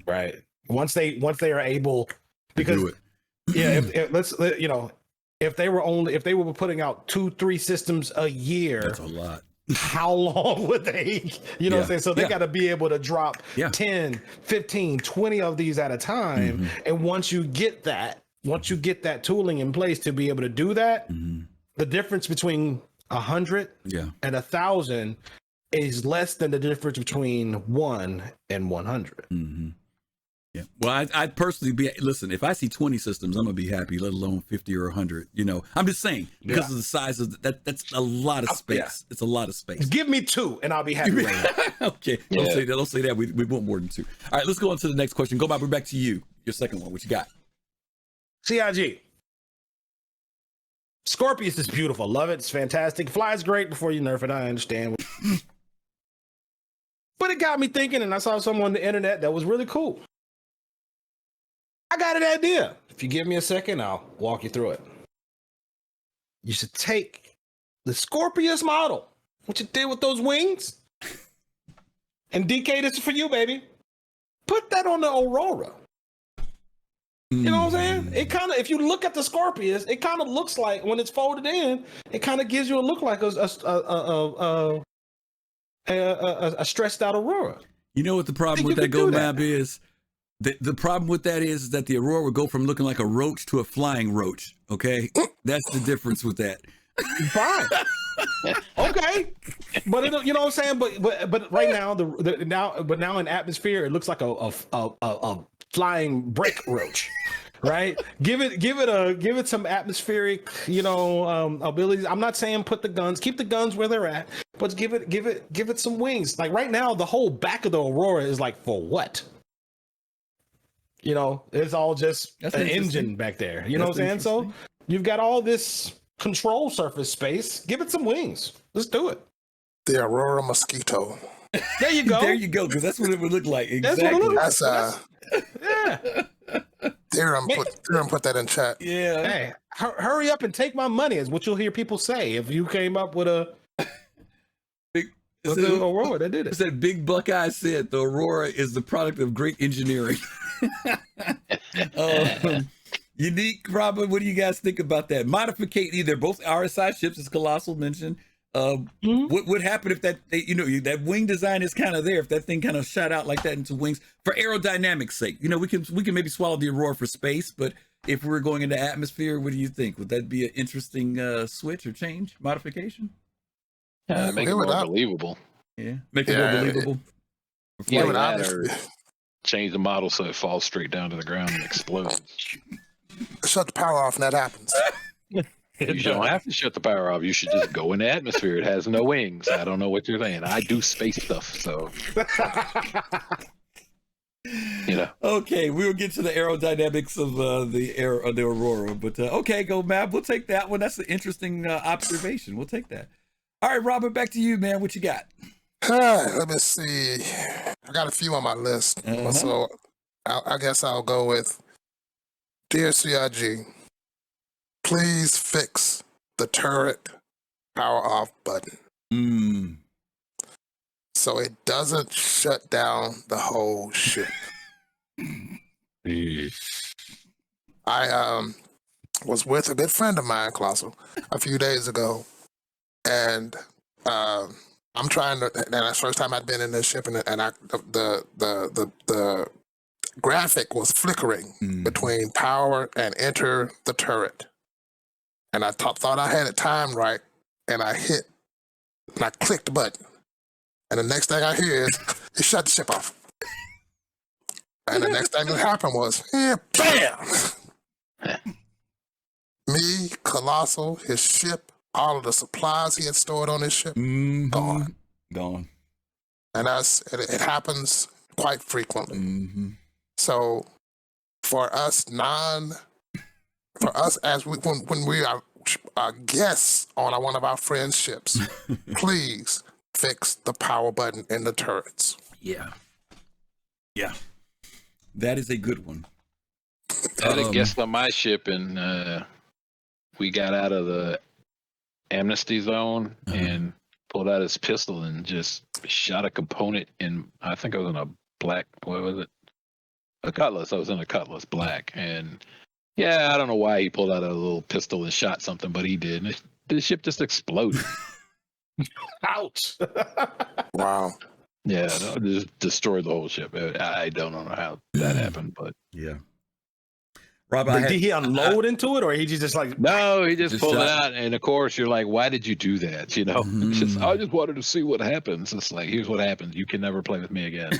Right. Once they are able, because if they were putting out 2-3 systems a year, that's a lot. How long would they, what I'm saying? So they got to be able to drop 10, 15, 20 of these at a time. And once you get that tooling in place to be able to do that, the difference between 100 and 1,000 is less than the difference between 1 and 100. Yeah. Well, I'd personally listen, if I see 20 systems, I'm going to be happy, let alone 50 or 100. I'm just saying, because of the size of that's a lot of space. Yeah. It's a lot of space. Give me 2 and I'll be happy right now. Okay. Don't say that. We want more than 2. All right, let's go on to the next question. Go back. We're back to you. Your second one. What you got? CIG. Scorpius is beautiful. Love it. It's fantastic. Flies great before you nerf it. I understand. But it got me thinking, and I saw someone on the internet that was really cool. I got an idea. If you give me a second, I'll walk you through it. You should take the Scorpius model, what you did with those wings, and DK, this is for you, baby. Put that on the Aurora. You know what I'm saying? It kind of, if you look at the Scorpius, it kind of looks like, when it's folded in, it kind of gives you a look like a stressed out Aurora. You know what the problem with that Gomab is? The problem with that is that the Aurora would go from looking like a roach to a flying roach. Okay, that's the difference with that. Fine. Okay, but you know what I'm saying. But right now now in atmosphere it looks like a flying brick roach. Right? Give it some atmospheric, abilities. I'm not saying keep the guns where they're at, but give it some wings. Like right now, the whole back of the Aurora is like, for what? It's all just an engine back there. You know what I'm saying? So you've got all this control surface space. Give it some wings. Let's do it. The Aurora Mosquito. There you go. There you go, because that's what it would look like. That's Exactly. what it looks like. Yeah. Theorem put that in chat. Yeah. Hey, hurry up and take my money is what you'll hear people say if you came up with a Aurora that did it. Said Big Buckeye said the Aurora is the product of great engineering. Younique, Robin, what do you guys think about that? Modification, they're both RSI ships, as Colossal mentioned. What would happen if that, that wing design is kind of there, if that thing kind of shot out like that into wings for aerodynamics sake? We can maybe swallow the Aurora for space, but if we were going into atmosphere, what do you think? Would that be an interesting switch or change, modification? Make it more believable. Yeah, make it more believable. Yeah, or change the model so it falls straight down to the ground and explodes. Shut the power off and that happens. You don't have to shut the power off. You should just go in the atmosphere. It has no wings. I don't know what you're saying. I do space stuff, so Okay, we'll get to the aerodynamics of the Aurora, but okay, Gomab, we'll take that one. That's an interesting observation. We'll take that. All right, Robert, back to you, man. What you got? Let me see. I got a few on my list, so I guess I'll go with Dear CIG. Please fix the turret power off button. So it doesn't shut down the whole ship. I was with a good friend of mine, Colossal, a few days ago, and I'm trying to. And that's the first time I'd been in this ship, and the graphic was flickering between power and enter the turret. And I thought I had it timed right, and I clicked the button. And the next thing I hear is, it shut the ship off. And the next thing that happened was, bam! Me, Colossal, his ship, all of the supplies he had stored on his ship, gone. Gone. And it happens quite frequently. So for us as when we are guests on one of our friends' ships, please fix the power button in the turrets. Yeah. That is a good one. I had a guest on my ship, and we got out of the amnesty zone and pulled out his pistol and just shot a component in, I think I was in a black, what was it? A Cutlass. I was in a Cutlass black, and yeah, I don't know why he pulled out a little pistol and shot something, but he did. And the ship just exploded. Ouch. Wow. Yeah, no, just destroyed the whole ship. I don't know how that happened, but yeah. Rob, did he unload into it, or he just like? No, he just pulled it out, and of course you're like, "Why did you do that?" It's just, I just wanted to see what happens. It's like, here's what happens: you can never play with me again.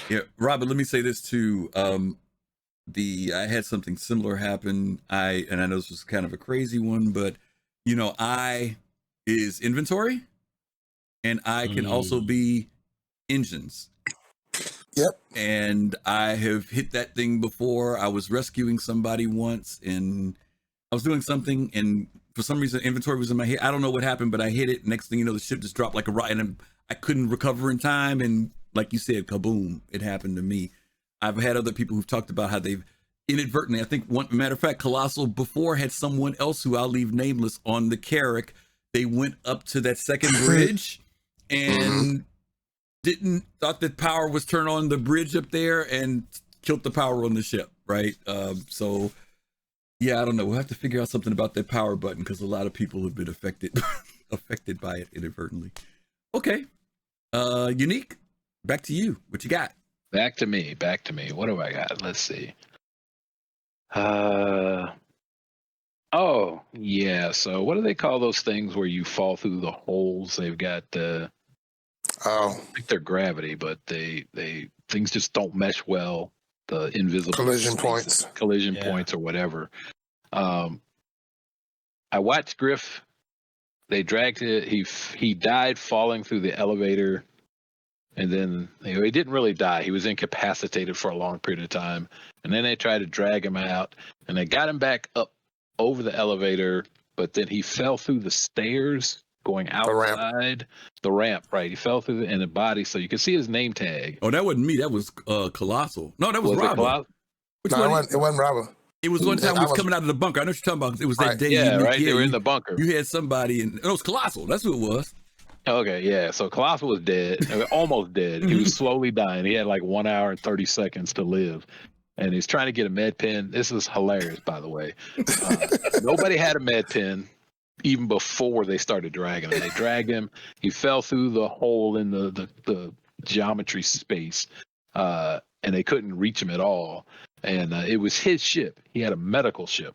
Yeah, Robert. Let me say this too. I had something similar happen. I know this was kind of a crazy one, but I is inventory, and I can also be engines. Yep. And I have hit that thing before. I was rescuing somebody once, and I was doing something, and for some reason inventory was in my head. I don't know what happened, but I hit it. Next thing you know, the ship just dropped like a rock, and I couldn't recover in time. And like you said, kaboom, it happened to me. I've had other people who've talked about how they've inadvertently, I think matter of fact, Colossal before had someone else who I'll leave nameless on the Carrack. They went up to that second bridge and thought that power was turned on the bridge up there and killed the power on the ship, right? So yeah, I don't know. We'll have to figure out something about that power button, because a lot of people have been affected by it inadvertently. Okay. Younique, back to you. What you got? Back to me. What do I got? Let's see. Oh, yeah. So what do they call those things where you fall through the holes? They've got I think they're gravity, but things just don't mesh well. The invisible collision spaces, points or whatever. I watched Griff. They dragged it. He died falling through the elevator, and then he didn't really die. He was incapacitated for a long period of time, and then they tried to drag him out, and they got him back up over the elevator, but then he fell through the stairs going ramp. outside the ramp, right? He fell through in the body, so you can see his name tag. Oh, that wasn't me. That was Colossal. No, that was Rabbah. Which No, one? it wasn't Rabbah. It was one time we was coming out of the bunker. I know what you're talking about. It was that Right. day. Yeah, right. They were in the bunker. You had somebody, and it was Colossal. That's who it was. Okay, yeah. So Colossal was dead, almost dead. He was slowly dying. He had like 1 hour and 30 seconds to live. And he's trying to get a med pen. This is hilarious, by the way. Nobody had a med pen even before they started dragging him. They dragged him. He fell through the hole in the geometry space, and they couldn't reach him at all. And it was his ship. He had a medical ship.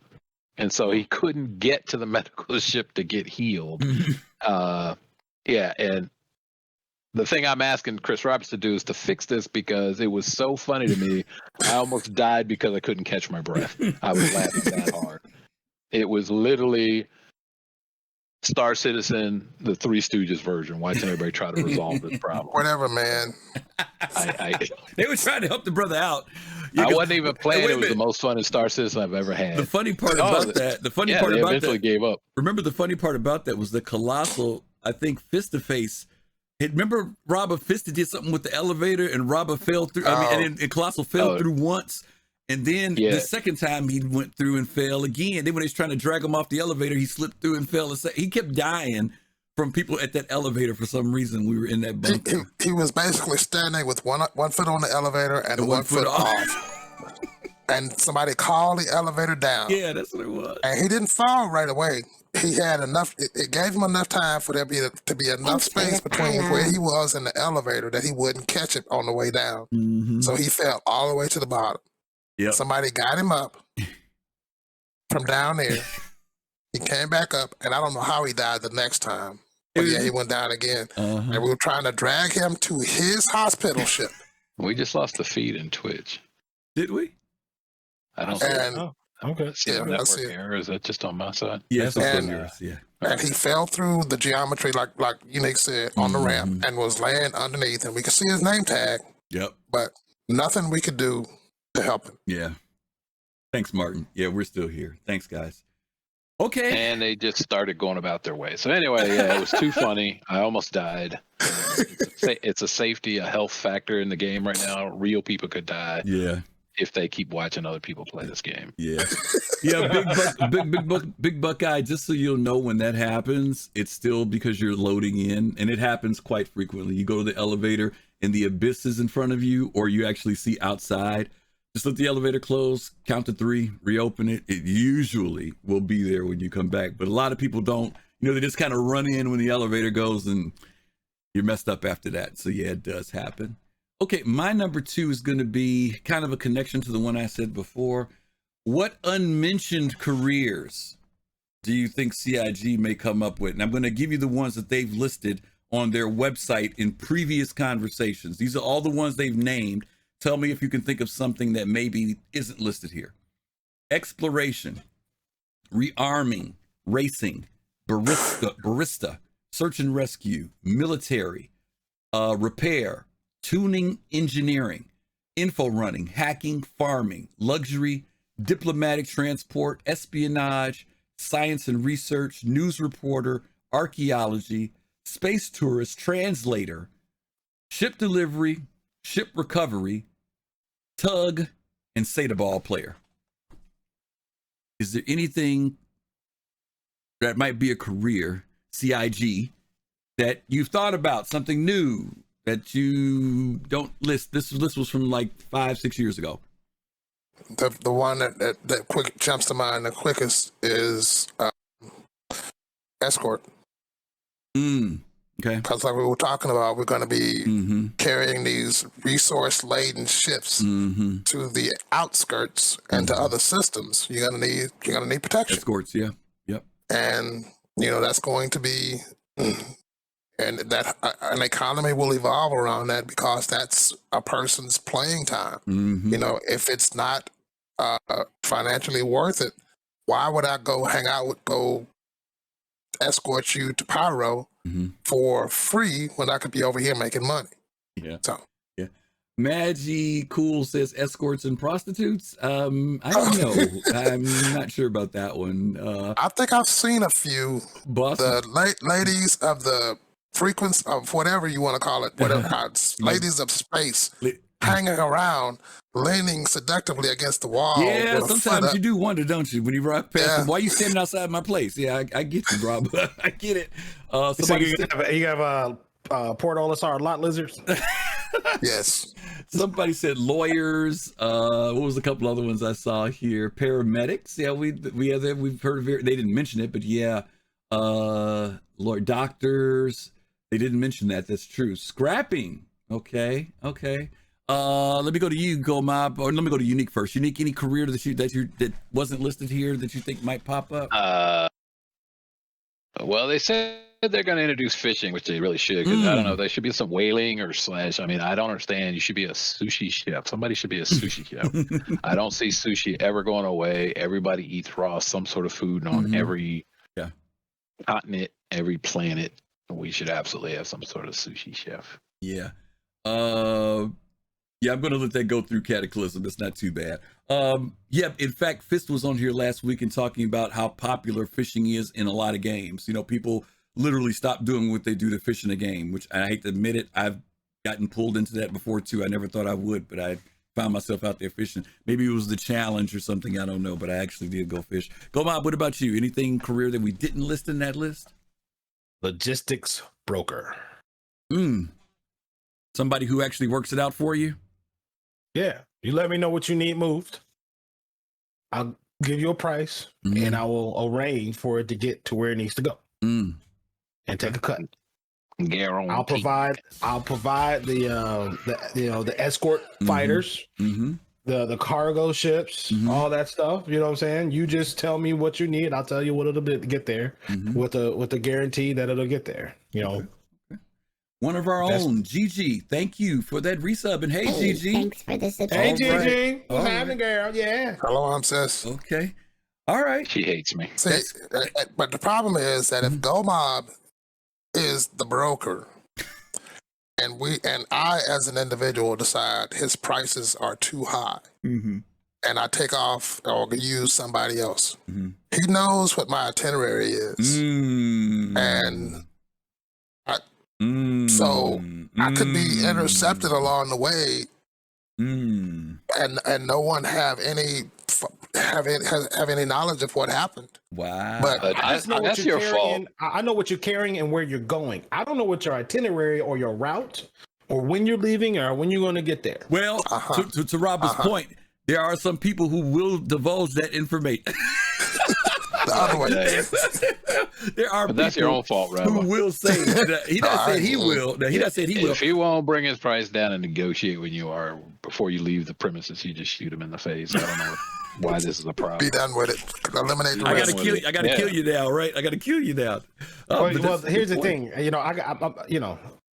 And so he couldn't get to the medical ship to get healed. Yeah, and the thing I'm asking Chris Roberts to do is to fix this because it was so funny to me. I almost died because I couldn't catch my breath. I was laughing that hard. It was literally Star Citizen, the Three Stooges version, watching everybody try to resolve this problem. Whatever, man. They were trying to help the brother out. I wasn't even playing. It was the most fun in Star Citizen I've ever had. The funny part about that, they eventually gave up. Remember, the funny part about that was the Colossal, I think, Fist-to-Face. Remember, Rabbah Fista did something with the elevator, and Rabbah fell through. And Colossal fell through once, and then the second time he went through and fell again. Then when he was trying to drag him off the elevator, he slipped through and fell. He kept dying from people at that elevator for some reason. We were in that bunker. He was basically standing with one foot on the elevator and one foot off. And somebody called the elevator down. Yeah, that's what it was. And he didn't fall right away. He had enough. It gave him enough time for there to be enough space between where he was in the elevator that he wouldn't catch it on the way down. Mm-hmm. So he fell all the way to the bottom. Yep. Somebody got him up from down there. He came back up, and I don't know how he died the next time. But yeah, he went down again. And we were trying to drag him to his hospital ship. We just lost the feed in Twitch. Did we? I don't know. Okay. Yeah, network error. Is that just on my side? Yes, and yeah. And he fell through the geometry, like Younique said, on the ramp, and was laying underneath, and we could see his name tag. Yep. But nothing we could do to help him. Yeah. Thanks, Martin. Yeah, we're still here. Thanks, guys. Okay. And they just started going about their way. So anyway, yeah, it was too funny. I almost died. It's a safety, a health factor in the game right now. Real people could die. Yeah. If they keep watching other people play this game. Yeah. Yeah, Big Buckeye, just so you'll know when that happens, it's still because you're loading in, and it happens quite frequently. You go to the elevator and the abyss is in front of you, or you actually see outside. Just let the elevator close, count to 3, reopen it. It usually will be there when you come back, but a lot of people don't. They just kind of run in when the elevator goes, and you're messed up after that. So yeah, it does happen. Okay, my number 2 is going to be kind of a connection to the one I said before. What unmentioned careers do you think CIG may come up with? And I'm going to give you the ones that they've listed on their website in previous conversations. These are all the ones they've named. Tell me if you can think of something that maybe isn't listed here. Exploration, rearming, racing, barista, search and rescue, military, repair, tuning, engineering, info running, hacking, farming, luxury, diplomatic transport, espionage, science and research, news reporter, archaeology, space tourist, translator, ship delivery, ship recovery, tug, and SATA ball player. Is there anything that might be a career, CIG, that you've thought about, something new that you don't list? This was from like 5-6 years ago. The one that quick jumps to mind the quickest is escort. Okay. Because like we were talking about, we're going to be carrying these resource-laden ships to the outskirts and to other systems. You're gonna need protection. Escorts, yeah, yep. And that's going to be. And that an economy will evolve around that because that's a person's playing time. If it's not financially worth it, why would I go escort you to Pyro for free when I could be over here making money? Yeah. So yeah, Maggie Cool says escorts and prostitutes. I don't know. I'm not sure about that one. I think I've seen a few. Boss, The ladies of the frequency of whatever you want to call it, whatever, ladies of space, hanging around, leaning seductively against the wall. yeah, sometimes you do wonder, don't you, when you rock past them, why you standing outside my place? Yeah, I get you, bro. I get it. Somebody you have Port Olisar lot lizards. Yes. Somebody said lawyers. What was a couple other ones I saw here? Paramedics. Yeah, we've heard of it. They didn't mention it, but yeah. Lord, doctors. They didn't mention that. That's true. Scrapping. Okay. Let me go to you, Gomab, or let me go to Younique first. Younique, any career that wasn't listed here that you think might pop up? Well, they said they're going to introduce fishing, which they really should. Because I don't know, there should be some whaling or slash. I mean, I don't understand. You should be a sushi chef. Somebody should be a sushi chef. I don't see sushi ever going away. Everybody eats raw, some sort of food on every continent, every planet. We should absolutely have some sort of sushi chef. Yeah. Yeah, I'm going to let that go through Cataclysm. It's not too bad. Yeah, in fact, Fist was on here last week and talking about how popular fishing is in a lot of games. You know, people literally stop doing what they do to fish in a game, which I hate to admit it. I've gotten pulled into that before too. I never thought I would, but I found myself out there fishing. Maybe it was the challenge or something, I don't know, but I actually did go fish. Gomab, what about you? Anything career that we didn't list in that list? Logistics broker. Somebody who actually works it out for you? Yeah. You let me know what you need moved. I'll give you a price and I will arrange for it to get to where it needs to go. And take a cut. Guarantee. I'll provide the escort fighters, the cargo ships, all that stuff. You know what I'm saying? You just tell me what you need. I'll tell you what it'll be to get there with the guarantee that it'll get there. You know. Okay. One of our own, Gigi. Thank you for that resub. And hey, Gigi. Thanks for the subscription. Hey, Gigi. What's happening, girl? Yeah. Hello, I'm sis. Okay. All right. She hates me. See, but the problem is that if Gomab is the broker, and I as an individual decide his prices are too high, and I take off or use somebody else, he knows what my itinerary is, and so I could be intercepted along the way, and no one have any knowledge of what happened. Wow. But that's your fault. I know what you're carrying and where you're going. I don't know what your itinerary or your route or when you're leaving or when you're going to get there. Well, to Robert's point, there are some people who will divulge that information. The other way. There are but that's your own fault, Rabbah. who will say that. He not said he will. No, he not said he will. If he won't bring his price down and negotiate when you are before you leave the premises, you just shoot him in the face. I don't know why this is a problem. Be done with it. Eliminate the I rest. gotta kill you. I gotta kill you now, right? I gotta kill you now. Well, here's the thing. You know,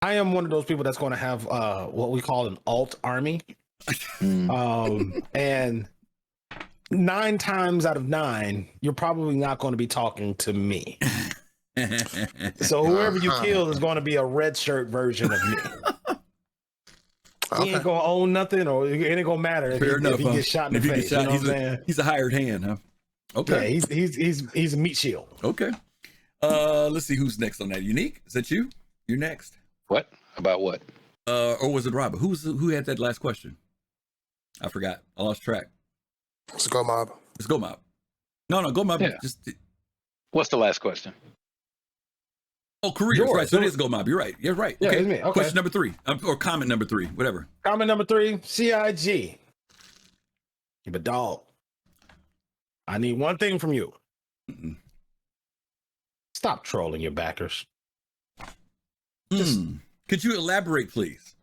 I am one of those people that's going to have what we call an alt army, and 9 times out of 9, you're probably not going to be talking to me. So whoever you kill is going to be a red shirt version of me. He ain't gonna own nothing, or it ain't gonna matter if he gets shot in the face. You know what I'm saying? He's a hired hand, huh? Okay. Yeah, he's a meat shield. Okay. Let's see who's next on that. Younique, is that you? You're next. What? About what? Or was it Rabbah? Who had that last question? I forgot. I lost track. Let's go, Mob. Let's go, Mob. No, go, Mob. Yeah. What's the last question? Oh, careers, right. So it is Go Mob. You're right. You're right. Yeah, okay. it's me. Okay. Question number 3. Or comment number 3, whatever. Comment number 3, CIG. But dog, I need one thing from you. Stop trolling your backers. Could you elaborate, please?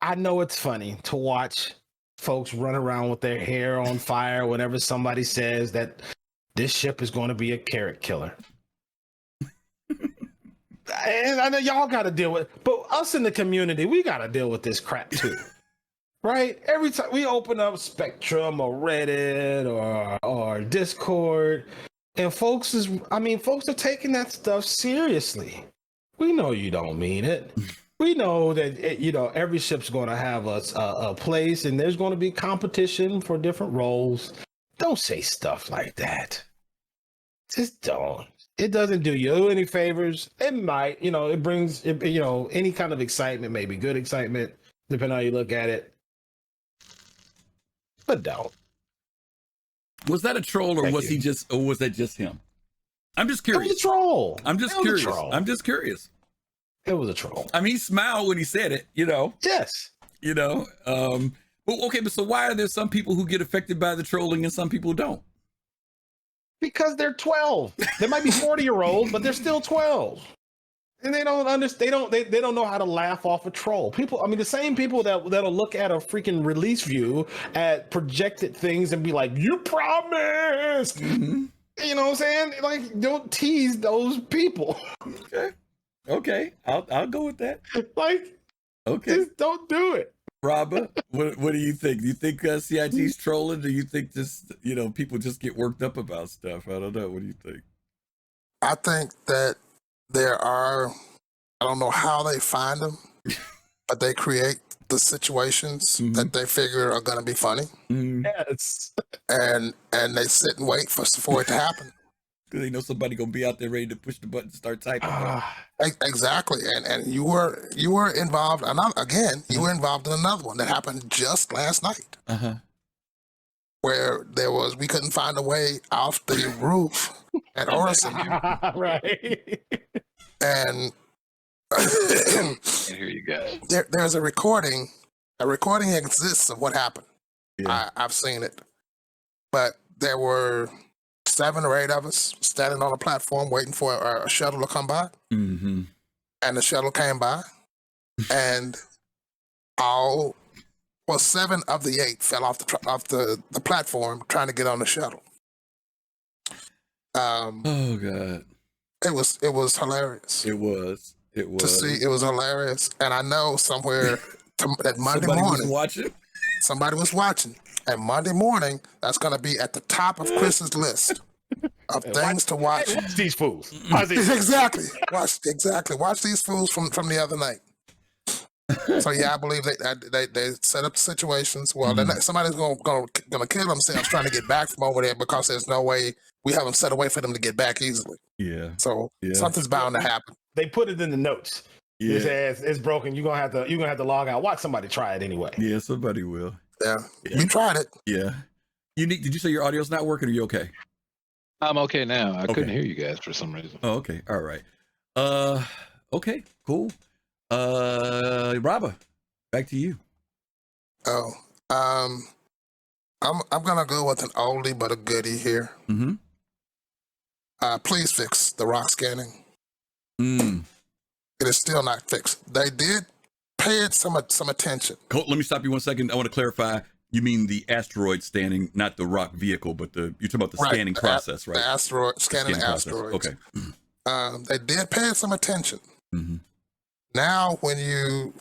I know it's funny to watch folks run around with their hair on fire whenever somebody says that this ship is going to be a carrot killer. And I know y'all got to deal with it, but us in the community, we got to deal with this crap too. Right? Every time we open up Spectrum or Reddit or Discord, and folks are taking that stuff seriously. We know you don't mean it. we know that every ship's going to have a place, and there's going to be competition for different roles. Don't say stuff like that. Just don't. It doesn't do you any favors. It might, it brings, any kind of excitement, maybe good excitement, depending on how you look at it. But don't. Was that a troll, or was that just him? I'm just curious. It was a troll. I'm just curious. It was a troll. I mean, he smiled when he said it, Yes. Well, okay, but so why are there some people who get affected by the trolling and some people don't? Because they're 12. They might be 40-year-olds, but they're still 12. And they don't understand. They don't know how to laugh off a troll. People, I mean, the same people that'll look at a freaking release view at projected things and be like, "You promised." Mm-hmm. You know what I'm saying? Like, don't tease those people. Okay, I'll go with that. Like, okay, just don't do it. Rabba, what do you think? Do you think CIG's trolling? Do you think just people just get worked up about stuff? I don't know. What do you think? I think that there are, I don't know how they find them, but they create the situations that they figure are going to be funny. Mm-hmm. Yes. And they sit and wait for it to happen. Because they know somebody going to be out there ready to push the button and start typing. Exactly. And you were involved, and you were involved in another one that happened just last night. Uh-huh. Where we couldn't find a way off the roof at Aurora. Right. And here you go. There's a recording. A recording exists of what happened. Yeah. I've seen it. But there were 7 or 8 of us standing on a platform waiting for a shuttle to come by. Mm-hmm. And the shuttle came by. And 7 of the 8 fell off the platform trying to get on the shuttle. Oh God. It was hilarious. It was. To see, it was hilarious. And I know somewhere that Monday morning, somebody was watching. And Monday morning, that's going to be at the top of Chris's list of things to watch. Watch these fools. Exactly. Watch these fools from the other night. So yeah, I believe they set up situations. Well, somebody's going to kill themselves trying to get back from over there because there's no way we have them set away for them to get back easily. Yeah. So something's bound to happen. They put it in the notes. Yeah. It says it's broken. You're gonna have to log out. Watch somebody try it anyway. Yeah, somebody will. Yeah. You tried it. Yeah. Younique, did you say your audio's not working? Are you okay? I'm okay now. I couldn't hear you guys for some reason. Oh, okay. All right. Okay, cool. Rabbah, back to you. Oh, I'm gonna go with an oldie but a goodie here. Mm-hmm. Please fix the rock scanning. Mm. It is still not fixed. They did pay it some attention. Colt, let me stop you 1 second. I want to clarify. You mean the asteroid scanning, not the rock vehicle, but you're talking about the scanning process, right? The asteroid scanning asteroids. Okay. They did pay it some attention. Mm-hmm. Now, when you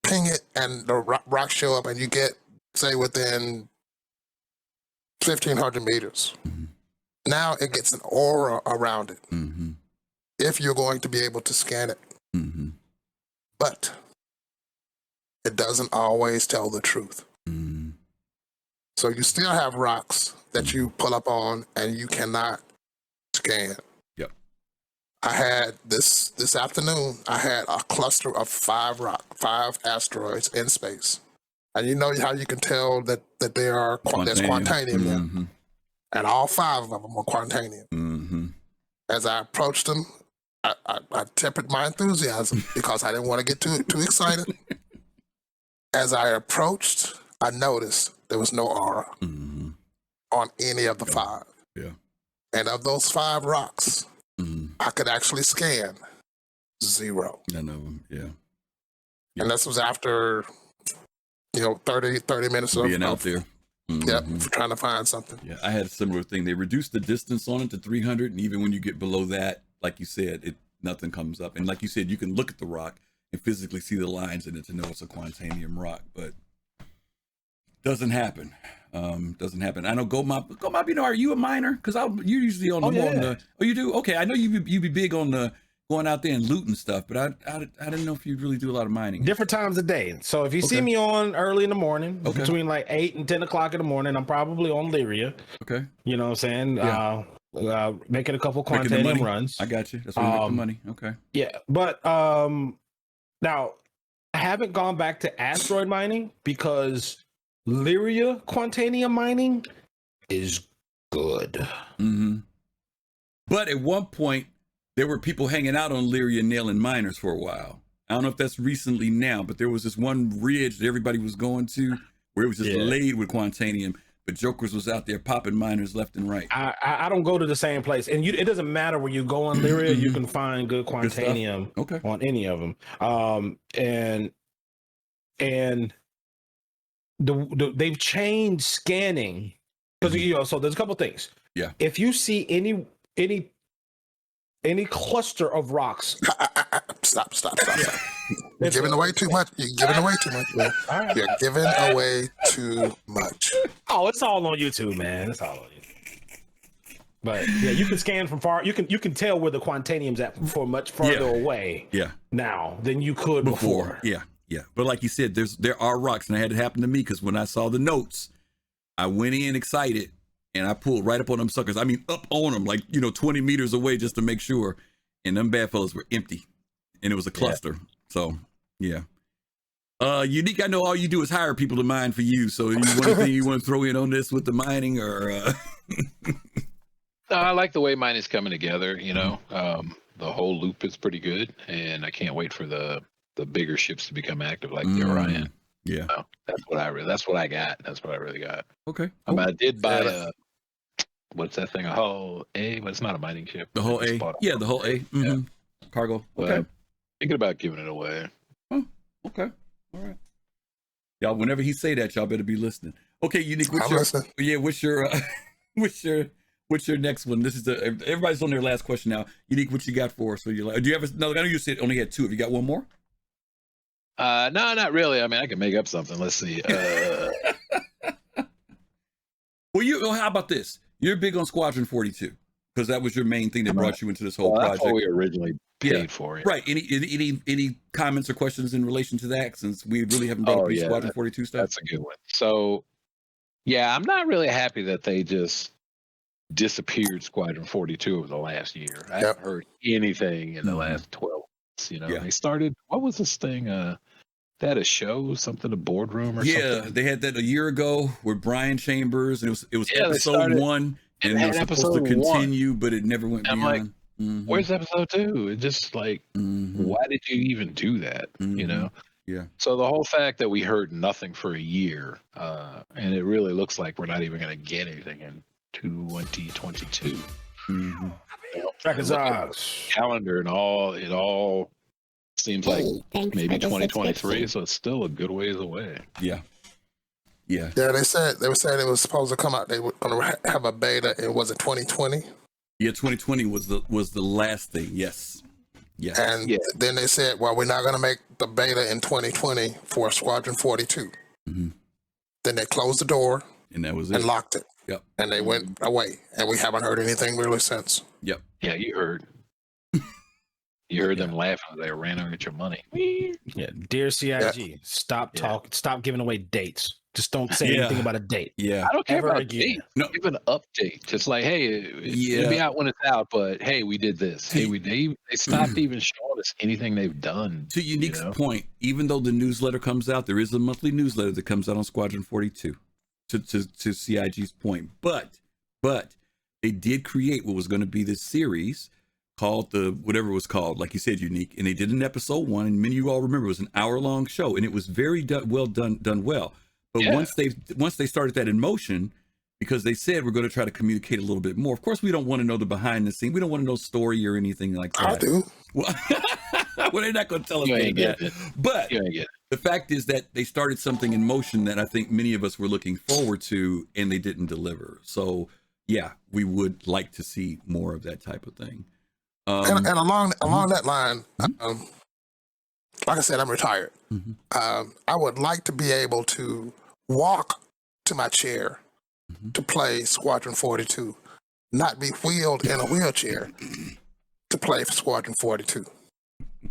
ping it and the rocks show up, and you get, say, within 1,500 meters, now it gets an aura around it. Mm-hmm. If you're going to be able to scan it. Mm-hmm. But it doesn't always tell the truth. Mm-hmm. So you still have rocks that you pull up on and you cannot scan. Yep. I had this afternoon, I had a cluster of 5 asteroids in space. And you know how you can tell that they are there's quantanium there. Mm-hmm. And all 5 of them are quantanium. Mm-hmm. As I approached them, I tempered my enthusiasm because I didn't want to get too excited. As I approached, I noticed there was no aura on any of the 5. Yeah. And of those 5 rocks, I could actually scan 0. None of them, yeah. And this was after, 30 minutes of being out there. Yep, for trying to find something. Yeah, I had a similar thing. They reduced the distance on it to 300, and even when you get below that, like you said, nothing comes up. And like you said, you can look at the rock and physically see the lines in it to know it's a quantanium rock, but doesn't happen. Doesn't happen. I know Gomab, are you a miner? Because you're usually on the on the. Oh, you do? Okay, I know you be big on the going out there and looting stuff, but I didn't know if you'd really do a lot of mining. Different times of day. So if you see me on early in the morning, between like 8 and 10 o'clock in the morning, I'm probably on Lyria. Okay. You know what I'm saying? Yeah. Making a couple Quantanium runs. I got you. That's where you make the money. Okay. Yeah, but now I haven't gone back to asteroid mining because Lyria Quantanium mining is good. Mm-hmm. But at one point, there were people hanging out on Lyria nailing miners for a while. I don't know if that's recently now, but there was this one ridge that everybody was going to where it was just laid with Quantanium, but Jokers was out there popping miners left and right. I don't go to the same place, and it doesn't matter where you go on Lyria, you can find good Quantanium on any of them. And they've changed scanning because so there's a couple things. Yeah. If you see any cluster of rocks, stop. You're giving away too much. You're giving away too much. Right. You're giving away too much. Oh, it's all on YouTube, man. It's all on YouTube. But yeah, you can scan from far. You can tell where the Quantanium's at for much farther away. Yeah. Now than you could before. Yeah. But like you said, there are rocks, and it had to happen to me because when I saw the notes, I went in excited. And I pulled right up on them suckers. I mean, up on them, like, 20 meters away just to make sure. And them bad fellas were empty. And it was a cluster. Yeah. So, yeah. Younique, I know all you do is hire people to mine for you. So, anything you want to throw in on this with the mining or? I like the way mine is coming together. The whole loop is pretty good. And I can't wait for the bigger ships to become active like the Orion. Yeah. That's what I got. That's what I really got. Okay. I did buy what's that thing? A hull A, but it's not a mining ship. The hull A. Yeah, the hull A. Mm-hmm. Yeah. Cargo. Okay. I'm thinking about giving it away. Oh, okay. All right. Y'all, whenever he say that, y'all better be listening. Okay, Younique, what's your next one? This is everybody's on their last question now. Younique, what you got for us? So do you have I know you said only had 2. Have you got one more? No, not really. I mean, I can make up something. Let's see. Well, how about this? You're big on Squadron 42 because that was your main thing that brought you into this whole project. That's what we originally paid for it. Right. Any comments or questions in relation to that? Since we really haven't brought up Squadron 42 stuff. That's a good one. So, yeah, I'm not really happy that they just disappeared Squadron 42 over the last year. I haven't heard anything in the last 12 months. They started. What was this thing? They had a show, something, a boardroom or something. Yeah, they had that a year ago with Brian Chambers, and it was episode 1, and it was supposed to continue, but it never went beyond. I'm like, where's episode 2? It's just like, why did you even do that? Yeah. So the whole fact that we heard nothing for a year, and it really looks like we're not even going to get anything in 2022. Check his eyes. Calendar and all, it all seems like maybe 2023, so it's still a good ways away. Yeah. They were saying it was supposed to come out. They were going to have a beta. It was 2020. Yeah, 2020 was the last thing. Yes. And then they said, well, we're not going to make the beta in 2020 for Squadron 42. Mm-hmm. Then they closed the door, and that was it, and locked it. Yep. And they went away, and we haven't heard anything really since. Yep. Yeah, you heard. You heard them laughing as they ran over at your money. Yeah, dear CIG, stop giving away dates. Just don't say anything about a date. Yeah, I don't care about a date. No, give an update. Just like, hey, it'll be out when it's out, but hey, we did this. Hey, they stopped even showing us anything they've done. To Younique's point, even though the newsletter comes out, there is a monthly newsletter that comes out on Squadron 42. To CIG's point, but they did create what was going to be this series called whatever it was called, like you said, Younique, and they did an episode 1, and many of you all remember it was an hour-long show, and it was very well done well. But once they started that in motion, because they said we're going to try to communicate a little bit more. Of course, we don't want to know the behind the scene. We don't want to know story or anything like that. I do. Well, they're not going to tell us that. But the fact is that they started something in motion that I think many of us were looking forward to, and they didn't deliver. So, yeah, we would like to see more of that type of thing. And along that line, like I said, I'm retired. I would like to be able to walk to my chair to play Squadron 42, not be wheeled in a wheelchair to play for Squadron 42.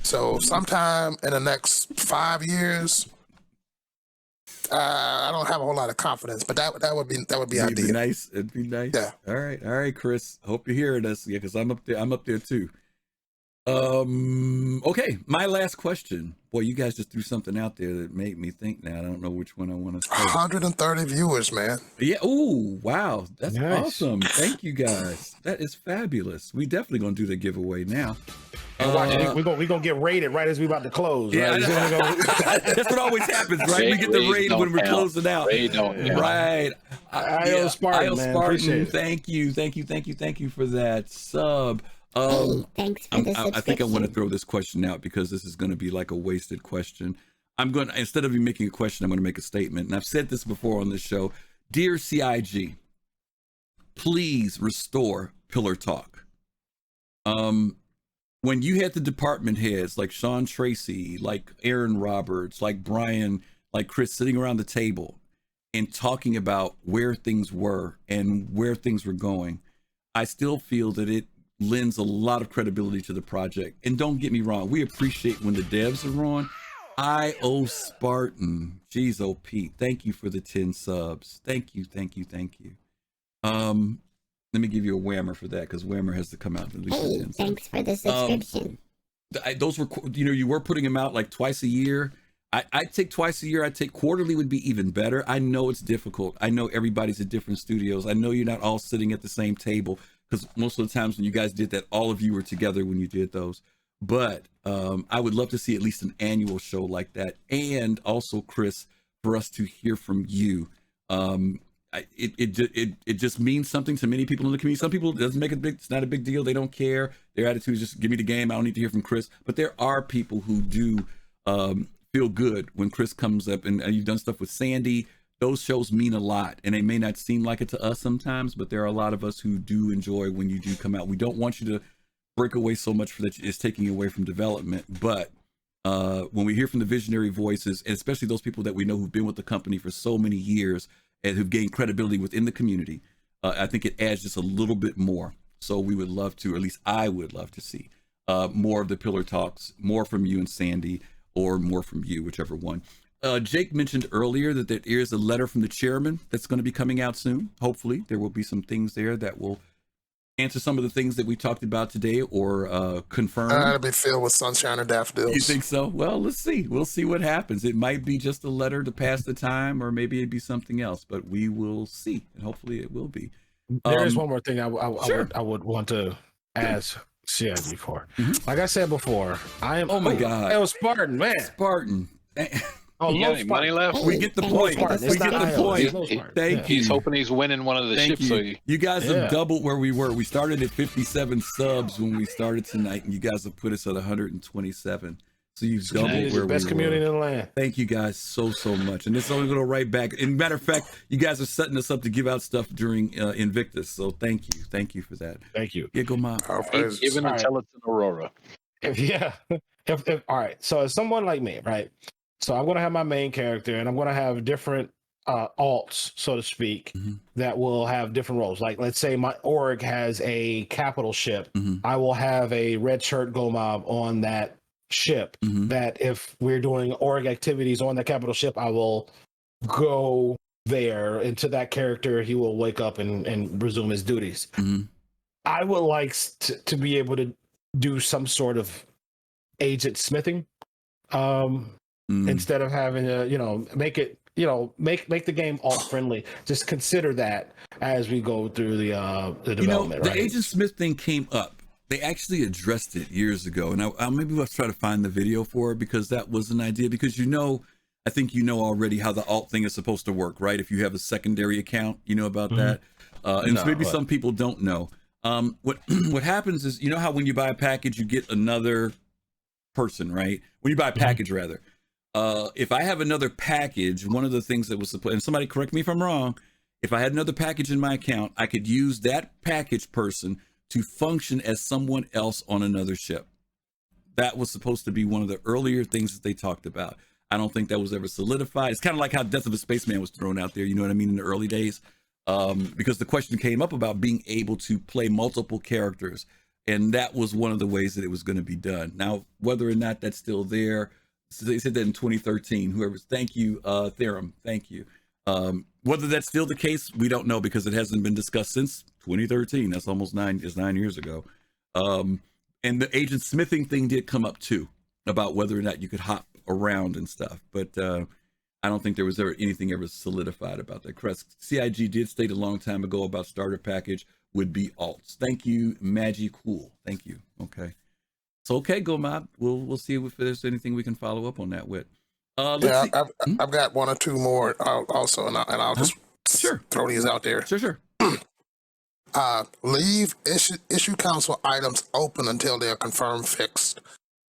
So sometime in the next 5 years, I don't have a whole lot of confidence, but that would be It'd be ideal. nice. It'd be nice. Yeah. All right, Chris. Hope you're hearing us. Yeah, because I'm up there too. Okay, my last question. Boy, you guys just threw something out there that made me think now. I don't know which one I want to say. 130 viewers, man. Yeah. Oh, wow. That's Nice. awesome. Thank you guys. That is fabulous. We definitely gonna do the giveaway now. And watch, we're gonna get raided right as we about to close. Yeah, Right? that's what always happens, right? We get the raid when we're closing out. Right. I.O. Spartan, man. Appreciate it. Thank you for that sub. Hey, thanks for the subscription. I think I want to throw this question out because this is going to be like a wasted question. Instead of me making a question, I'm going to make a statement. And I've said this before on this show. Dear CIG, please restore Pillar Talk. When you had the department heads like Sean Tracy, like Aaron Roberts, like Brian, like Chris sitting around the table and talking about where things were and where things were going, I still feel that it lends a lot of credibility to the project. And don't get me wrong, we appreciate when the devs are on. I.O. Spartan, geez, oh Pete, thank you for the 10 subs. Thank you. Let me give you a whammer for that, because whammer has to come out at least. Hey, thanks for the subscription. Those were, you were putting them out like twice a year. I'd take twice a year. I'd take quarterly would be even better. I know it's difficult. I know everybody's at different studios. I know you're not all sitting at the same table, because most of the times when you guys did that, all of you were together when you did those. But I would love to see at least an annual show like that. And also, Chris, for us to hear from you. It just means something to many people in the community. Some people, it doesn't make it's not a big deal. They don't care. Their attitude is just give me the game. I don't need to hear from Chris. But there are people who do feel good when Chris comes up, and you've done stuff with Sandy. Those shows mean a lot, and they may not seem like it to us sometimes, but there are a lot of us who do enjoy when you do come out. We don't want you to break away so much for that it's taking away from development. But when we hear from the visionary voices, and especially those people that we know who've been with the company for so many years and who've gained credibility within the community, I think it adds just a little bit more. So we would love to, or at least I would love to see more of the Pillar Talks, more from you and Sandy, or more from you, whichever one. Jake mentioned earlier that there is a letter from the chairman that's going to be coming out soon. Hopefully there will be some things there that will answer some of the things that we talked about today, or confirm. It'll be filled with sunshine and daffodils. You think so? Well, let's see. We'll see what happens. It might be just a letter to pass the time, or maybe it'd be something else, but we will see. And hopefully it will be. There is one more thing I Sure. would want to ask CIG for. Like I said before, I am. Oh my God. It was Spartan, man. Spartan. Oh, You got love any money Spartan. left? We get the Thanks point. for the We get the subscription. point. Thank you. He's hoping he's winning one of the Thank ships. So you. You guys have doubled where we were. We started at 57 subs when we started tonight, and you guys have put us at 127. So you've doubled It's where the best we community were. in the land. Thank you guys so much. And this is only going to right back. And matter of fact, you guys are setting us up to give out stuff during Invictus. So thank you for that. Thank you. Yeah, go mom. Our praises. Even until it's an Aurora. If all right, so as someone like me, right? So I'm gonna have my main character, and I'm gonna have different alts, so to speak, that will have different roles. Like, let's say my org has a capital ship. I will have a red shirt Gomab on that ship. That if we're doing org activities on the capital ship, I will go there into that character. He will wake up and resume his duties. I would like to be able to do some sort of agent smithing. Instead of having to, make it, make the game alt friendly. Just consider that as we go through the development. The Agent Smith thing came up. They actually addressed it years ago, and I'll maybe let's try to find the video for it, because that was an idea. Because I think already how the alt thing is supposed to work, right? If you have a secondary account, you know about that, and so maybe some people don't know. What happens is, how when you buy a package, you get another person, right? When you buy a package, rather. If I have another package, one of the things that was supposed, and somebody correct me if I'm wrong, if I had another package in my account, I could use that package person to function as someone else on another ship. That was supposed to be one of the earlier things that they talked about. I don't think that was ever solidified. It's kind of like how Death of a Spaceman was thrown out there, you know what I mean, in the early days. Because the question came up about being able to play multiple characters. And that was one of the ways that it was going to be done. Now, whether or not that's still there, so they said that in 2013. Thank you, Therum, thank you. Whether that's still the case, we don't know because it hasn't been discussed since 2013. That's almost 9 years ago. And the agent smithing thing did come up too, about whether or not you could hop around and stuff. But I don't think there was ever anything ever solidified about that. Crest CIG did state a long time ago about starter package would be alts. Thank you, Maggie Cool. Thank you. Okay. So okay, Gomab. We'll see if there's anything we can follow up on that with. Yeah, I've got one or two more also, and I'll just throw these out there. Sure. Leave issue council items open until they're confirmed fixed.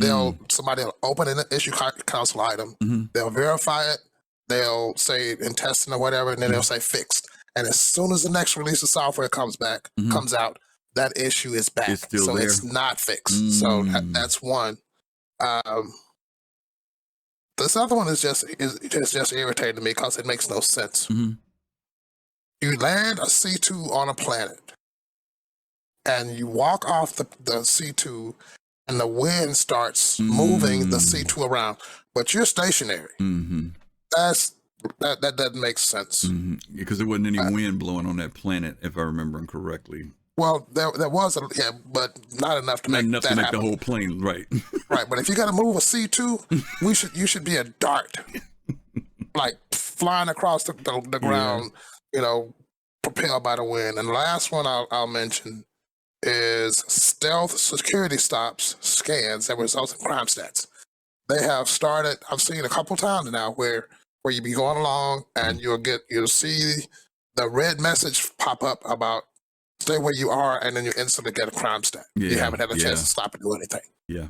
Somebody will open an issue council item. They'll verify it. They'll say in testing or whatever, and then they'll say fixed. And as soon as the next release of software comes out, that issue is back. It's still there. It's not fixed. So that's one. This other one is just irritating to me because it makes no sense. You land a C2 on a planet, and you walk off the C2, and the wind starts moving the C2 around, but you're stationary. That doesn't make sense. Because there wasn't any wind blowing on that planet, if I remember correctly. Well, there was but not enough to make that happen. The whole plane, right? Right, but if you got to move a C2, you should be a dart, like flying across the ground, propelled by the wind. And the last one I'll mention is stealth security scans that result in crime stats. They have started. I've seen a couple times now where you be going along and you'll see the red message pop up about stay where you are, and then you instantly get a crime stat. You haven't had a chance to stop and do anything. Yeah.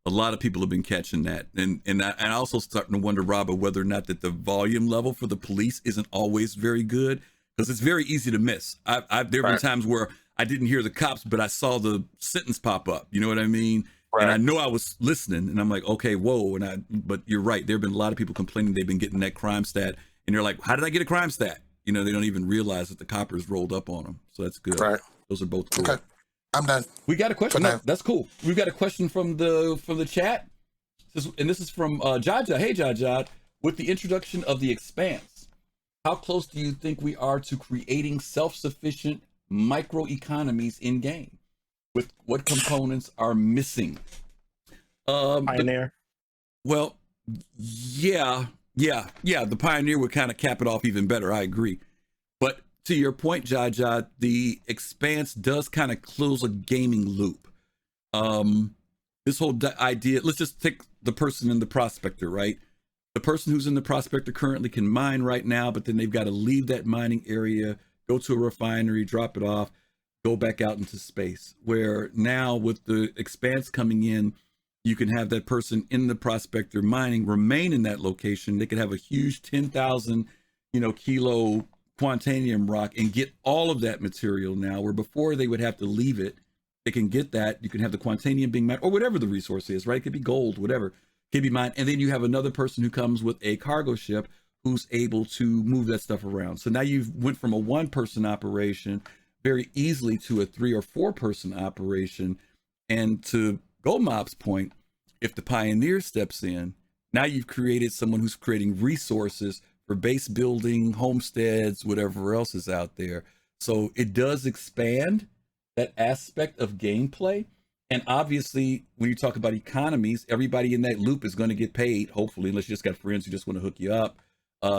A lot of people have been catching that, and I also starting to wonder, Rabah, whether or not that the volume level for the police isn't always very good, because it's very easy to miss. There have been times where I didn't hear the cops, but I saw the sentence pop up. You know what I mean? Right. And I know I was listening, and I'm like, okay, whoa. But you're right. There have been a lot of people complaining they've been getting that crime stat, and they're like, how did I get a crime stat? They don't even realize that the coppers rolled up on them. So that's good. Right. Those are both cool. Okay. I'm done. We got a question. No, that's cool. We've got a question from the chat. And this is from Jaja. Hey, Jaja. With the introduction of the Expanse, how close do you think we are to creating self-sufficient microeconomies in game? With what components are missing? Pioneer. Yeah, the Pioneer would kind of cap it off even better. I agree. But to your point, Jaja, the Expanse does kind of close a gaming loop. This whole idea, let's just take the person in the Prospector, right? The person who's in the Prospector currently can mine right now, but then they've got to leave that mining area, go to a refinery, drop it off, go back out into space. Where now with the Expanse coming in, you can have that person in the Prospector mining remain in that location. They could have a huge 10,000, kilo quantanium rock and get all of that material now, where before they would have to leave it. They can get that. You can have the quantanium being mined, or whatever the resource is, right? It could be gold, whatever, can be mined. And then you have another person who comes with a cargo ship who's able to move that stuff around. So now you've went from a 1-person operation very easily to a 3 or 4 person operation. And to Gomab's point, if the Pioneer steps in, now you've created someone who's creating resources for base building, homesteads, whatever else is out there. So it does expand that aspect of gameplay. And obviously, when you talk about economies, everybody in that loop is going to get paid, hopefully, unless you just got friends who just want to hook you up.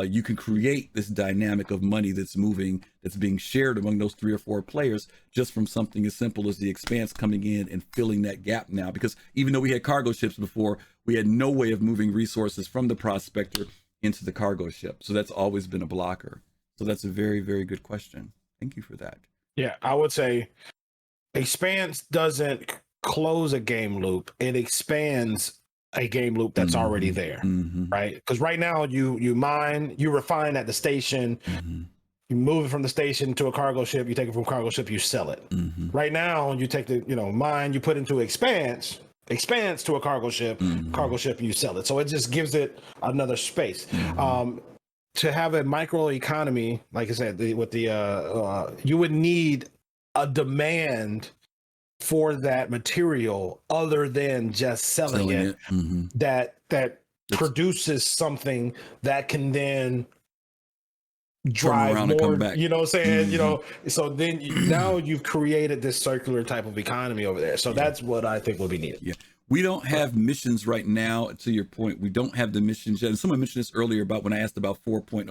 You can create this dynamic of money that's moving, that's being shared among those 3 or 4 players, just from something as simple as the Expanse coming in and filling that gap now. Because even though we had cargo ships before, we had no way of moving resources from the Prospector into the cargo ship. So that's always been a blocker. So that's a very, very good question. Thank you for that. Yeah, I would say Expanse doesn't close a game loop. It expands a game loop that's already there, right? Because right now you mine, you refine at the station, you move it from the station to a cargo ship, you take it from cargo ship, you sell it. Right now you take the mine, you put into expanse to a cargo ship, you sell it. So it just gives it another space. To have a micro economy, like I said, with the you would need a demand for that material other than just selling it. that produces something that can then drive around more, and come back. you know what I'm saying? You know, so then now you've created this circular type of economy over there. So that's what I think will be needed. Yeah. We don't have missions right now, to your point. We don't have the missions yet. And someone mentioned this earlier about when I asked about 4.0,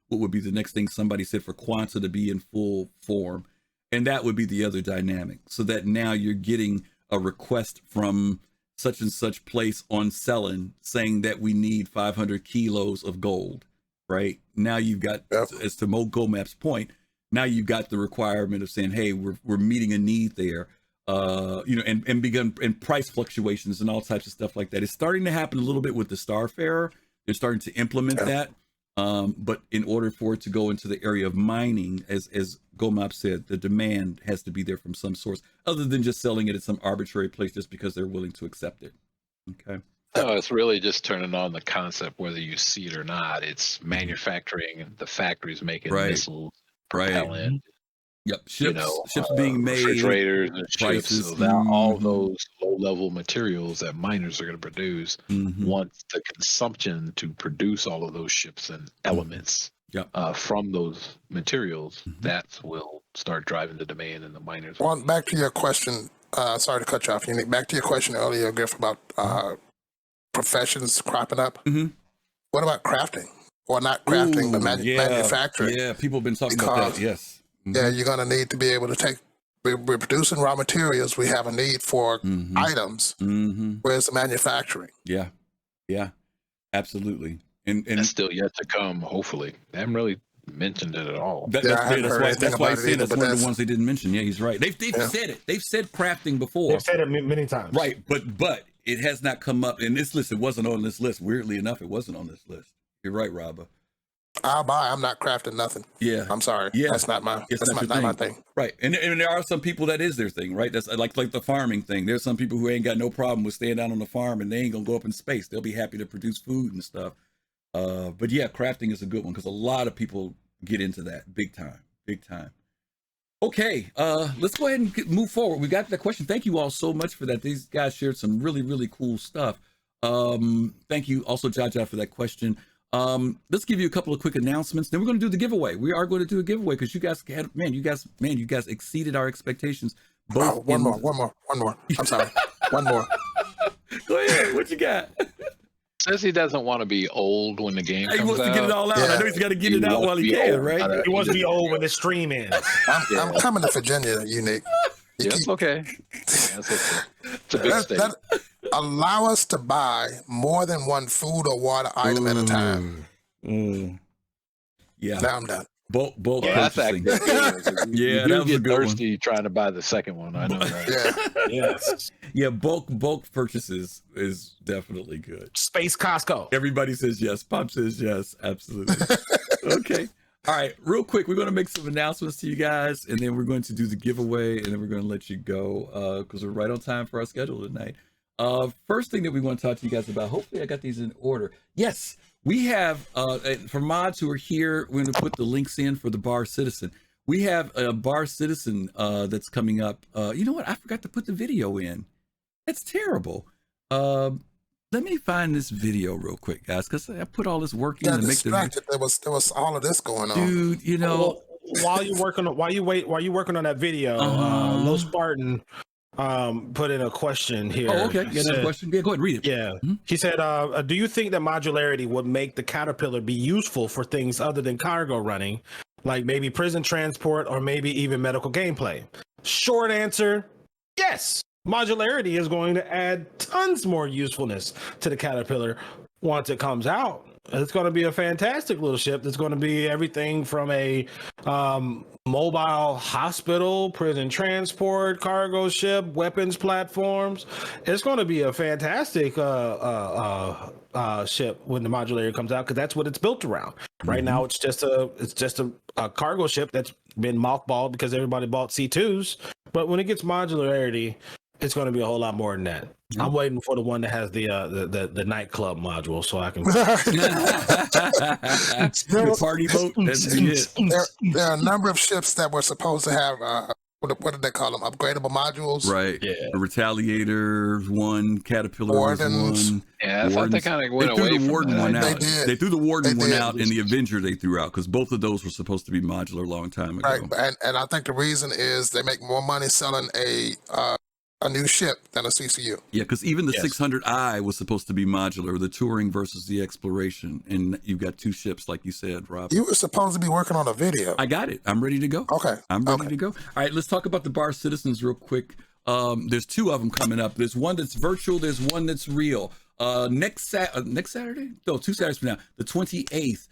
what would be the next thing. Somebody said for Quanta to be in full form. And that would be the other dynamic. So that now you're getting a request from such and such place on Selling saying that we need 500 kilos of gold, right? Now you've got, as to GoMap's point, now you've got the requirement of saying, hey, we're meeting a need there, you know, and price fluctuations and all types of stuff like that. It's starting to happen a little bit with the Starfarer. They're starting to implement that. But in order for it to go into the area of mining, as GomabATL said, the demand has to be there from some source other than just selling it at some arbitrary place just because they're willing to accept it. Okay. No, it's really just turning on the concept, whether you see it or not. It's manufacturing, the factories making missiles, propellant. Yep, ships being made, refrigerators and prices. ships. So that all those low-level materials that miners are going to produce, want the consumption to produce all of those ships and elements from those materials. That will start driving the demand in the miners. Well, back to your question. Sorry to cut you off, Younique. Back to your question earlier, Griff, about professions cropping up. What about crafting? Or not crafting, but manufacturing? Yeah, people have been talking about that, yes. Yeah, you're going to need to be able to take, we're producing raw materials. We have a need for items. Where's the manufacturing? Yeah, absolutely. And still yet to come, hopefully. They haven't really mentioned it at all. That's why I said that's one of the ones they didn't mention. Yeah, he's right. They've said it. They've said crafting before. They've said it many times. Right, but it has not come up in this list. It wasn't on this list. Weirdly enough, it wasn't on this list. You're right, Rabah. I'll buy. I'm not crafting nothing. Yeah, I'm sorry. Yeah, that's not my. That's not my thing. Right, and there are some people that is their thing. Right, that's like the farming thing. There's some people who ain't got no problem with staying down on the farm and they ain't gonna go up in space. They'll be happy to produce food and stuff. But yeah, crafting is a good one because a lot of people get into that big time. Okay, let's go ahead and move forward. We got that question. Thank you all so much for that. These guys shared some really cool stuff. Thank you also, Jaja, for that question. Let's give you a couple of quick announcements. Then we're going to do the giveaway. We are going to do a giveaway because you guys had, you guys exceeded our expectations. Both one more. I'm sorry. One more. Go ahead. What you got? Says he doesn't want to be old when the game comes out. He wants to get it all out. I know he's got to get it out while he can, right? He wants to be old when the stream ends. I'm coming to Virginia, Younique. Yes, okay. It's a big state. Allow us to buy more than one food or water item at a time. Yeah. Now I'm done. Bulk purchasing. Yeah, that was a good thirsty one. Trying to buy the second one. I know that. Yes. Yeah, bulk purchases is definitely good. Space Costco. Everybody says yes. Pop says yes. Absolutely. Okay. All right, real quick, we're going to make some announcements to you guys, and then we're going to do the giveaway, and then we're going to let you go because we're right on time for our schedule tonight. First thing that we want to talk to you guys about, hopefully I got these in order. Yes, we have, for mods who are here, we're going to put the links in for the Bar Citizen. We have a Bar Citizen that's coming up. You know what? I forgot to put the video in. That's terrible. Let me find this video real quick, guys, because I put all this work in to make the. There was all of this going on, dude. You know, while you're working on that video, Low Spartan put in a question here. Oh, okay. Yeah, that question. Yeah, go ahead, read it. Yeah, he said, "Do you think that modularity would make the Caterpillar be useful for things other than cargo running, like maybe prison transport or maybe even medical gameplay?" Short answer: yes. Modularity is going to add tons more usefulness to the Caterpillar once it comes out. It's going to be a fantastic little ship that's going to be everything from a mobile hospital, prison transport, cargo ship, weapons platforms. It's going to be a fantastic ship when the modularity comes out because that's what it's built around. Right now, it's just a cargo ship that's been mothballed because everybody bought C2s. But when it gets modularity, it's going to be a whole lot more than that. I'm waiting for the one that has the nightclub module so I can. The party boat. That's it. There are a number of ships that were supposed to have what did they call them? Upgradable modules. Right. Yeah. The Retaliator one, Caterpillar Wardens. one. Yeah, I thought they kind of went They threw away the from Warden that. one They out. did. They threw the Warden They one did. out, and the Avenger they threw out because both of those were supposed to be modular a long time ago. Right, and I think the reason is they make more money selling a new ship than a CCU. Yeah, because even the Yes. 600i was supposed to be modular, the touring versus the exploration, and you've got two ships, like you said, Rob. You were supposed to be working on a video. I got it. I'm ready to go. Okay. I'm ready Okay. to go. All right, let's talk about the Bar Citizens real quick. There's two of them coming up. There's one that's virtual. There's one that's real. Next Saturday? No, 2 Saturdays from now, the 28th,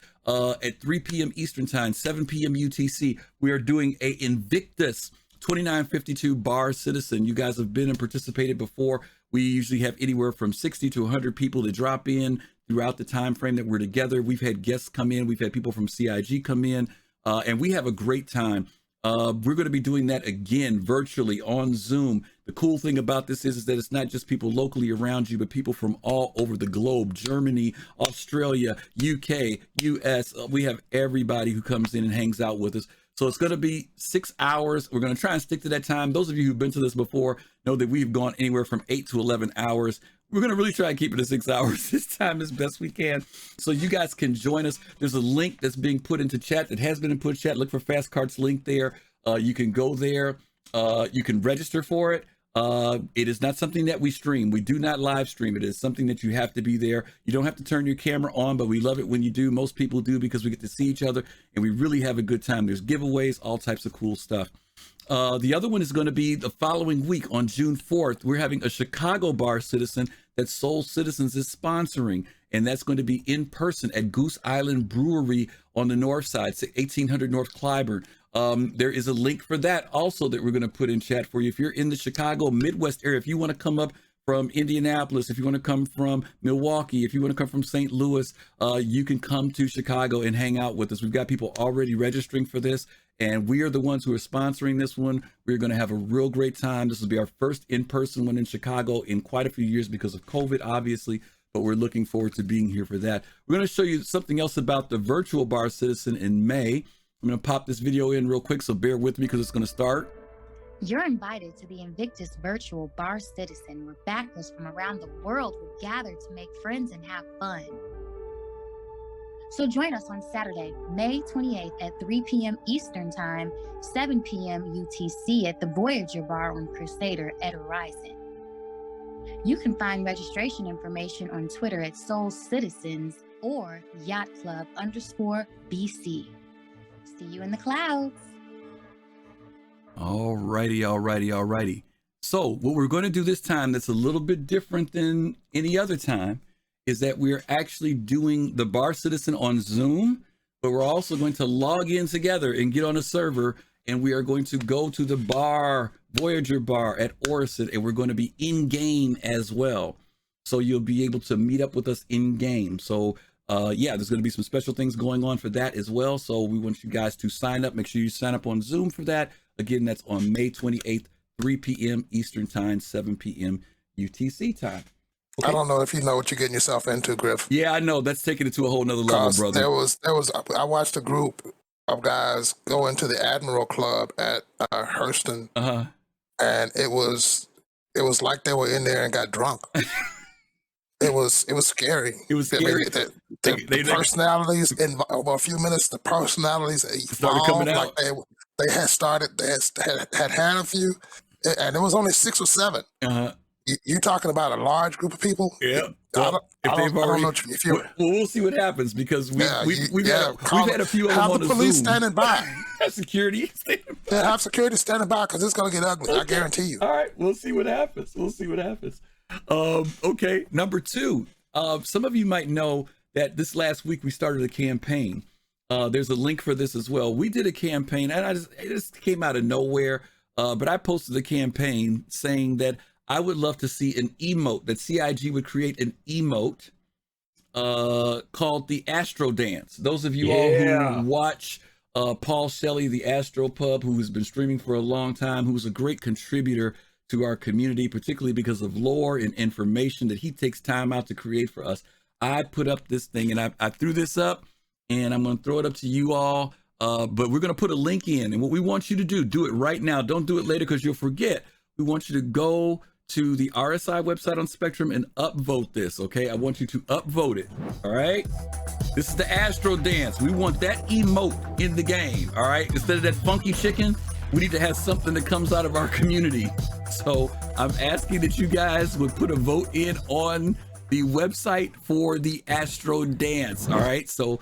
at 3 p.m. Eastern Time, 7 p.m. UTC. We are doing a Invictus 2952 Bar Citizen. You guys have been and participated before. We usually have anywhere from 60 to 100 people to drop in throughout the time frame that we're together. We've had guests come in. We've had people from CIG come in, and we have a great time. We're going to be doing that again virtually on Zoom. The cool thing about this is that it's not just people locally around you, but people from all over the globe: Germany, Australia, UK, US. We have everybody who comes in and hangs out with us. So it's going to be 6 hours. We're going to try and stick to that time. Those of you who've been to this before know that we've gone anywhere from 8 to 11 hours. We're going to really try and keep it to 6 hours this time as best we can. So you guys can join us. There's a link that's being put into chat that has been in put chat. Look for Fast Cart's link there. You can go there. You can register for it. It is not something that we stream. We do not live stream. It is something that you have to be there. You don't have to turn your camera on, but we love it when you do. Most people do because we get to see each other and we really have a good time. There's giveaways, all types of cool stuff. The other one is going to be the following week on June 4th. We're having a Chicago Bar Citizen that Soul Citizens is sponsoring, and that's going to be in person at Goose Island Brewery on the north side, 1800 North Clybourne. There is a link for that also that we're going to put in chat for you. If you're in the Chicago Midwest area, if you want to come up from Indianapolis, if you want to come from Milwaukee, if you want to come from St. Louis, you can come to Chicago and hang out with us. We've got people already registering for this, and we are the ones who are sponsoring this one. We're going to have a real great time. This will be our first in-person one in Chicago in quite a few years because of COVID, obviously, but we're looking forward to being here for that. We're going to show you something else about the virtual Bar Citizen in May. I'm going to pop this video in real quick, so bear with me because it's going to start. You're invited to the Invictus Virtual Bar Citizen, where backers from around the world will gather to make friends and have fun. So join us on Saturday, May 28th at 3 p.m. Eastern Time, 7 p.m. UTC at the Voyager Bar on Crusader at Horizon. You can find registration information on Twitter at Soul Citizens or Yacht Club _BC. See you in the clouds. Alrighty. So what we're going to do this time that's a little bit different than any other time is that we're actually doing the Bar Citizen on Zoom, but we're also going to log in together and get on a server, and we are going to go to the bar, Voyager Bar at Orison, and we're going to be in-game as well. So you'll be able to meet up with us in-game. So yeah, there's going to be some special things going on for that as well. So we want you guys to sign up. Make sure you sign up on Zoom for that. Again, that's on May 28th, 3 p.m. Eastern Time, 7 p.m. UTC time. Okay. I don't know if you know what you're getting yourself into, Griff. Yeah, I know. That's taking it to a whole nother level, brother. I watched a group of guys go into the Admiral Club at Hurston, and it was like they were in there and got drunk. It was scary. It was scary. The personalities in over a few minutes. The personalities started coming out. Like they had started. They had a few, and it was only 6 or 7. You talking about a large group of people? Yeah. Well, I don't know if you're. Well, we'll see what happens because we've had a few of them on the police Zoom. standing by. Have security standing by. Yeah, have security standing by because it's gonna get ugly. Okay. I guarantee you. All right, we'll see what happens. Okay, number 2. Some of you might know that this last week we started a campaign. There's a link for this as well. We did a campaign, and it just came out of nowhere. But I posted a campaign saying that I would love to see an emote, that CIG would create an emote called the Astro Dance. Those of you all who watch Paul Shelley, the Astro Pub, who has been streaming for a long time, who's a great contributor to our community, particularly because of lore and information that he takes time out to create for us. I put up this thing, and I threw this up, and I'm going to throw it up to you all. But we're going to put a link in, and what we want you to do it right now. Don't do it later because you'll forget. We want you to go to the RSI website on Spectrum and upvote this, okay? I want you to upvote it, all right? This is the Astro Dance. We want that emote in the game, all right? Instead of that funky chicken, we need to have something that comes out of our community. So I'm asking that you guys would put a vote in on the website for the Astro Dance, all right? So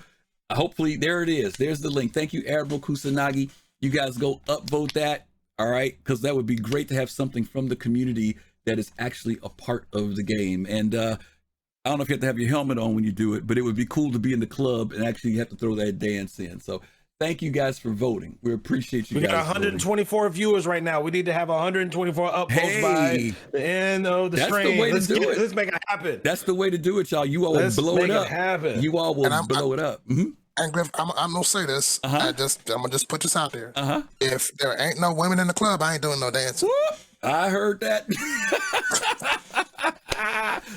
hopefully, there it is. There's the link. Thank you, Arabo Kusanagi. You guys go upvote that, all right? Because that would be great to have something from the community that is actually a part of the game. And I don't know if you have to have your helmet on when you do it, but it would be cool to be in the club and actually have to throw that dance in. So thank you guys for voting. We appreciate you guys. We got 124 voting. Viewers right now. We need to have 124 upvotes by the end of the stream. Let's make it happen. That's the way to do it, y'all. You all will blow it up. You all will blow it up. Mm-hmm. And Griff, I'm gonna say this. I'm gonna just put this out there. If there ain't no women in the club, I ain't doing no dancing. I heard that.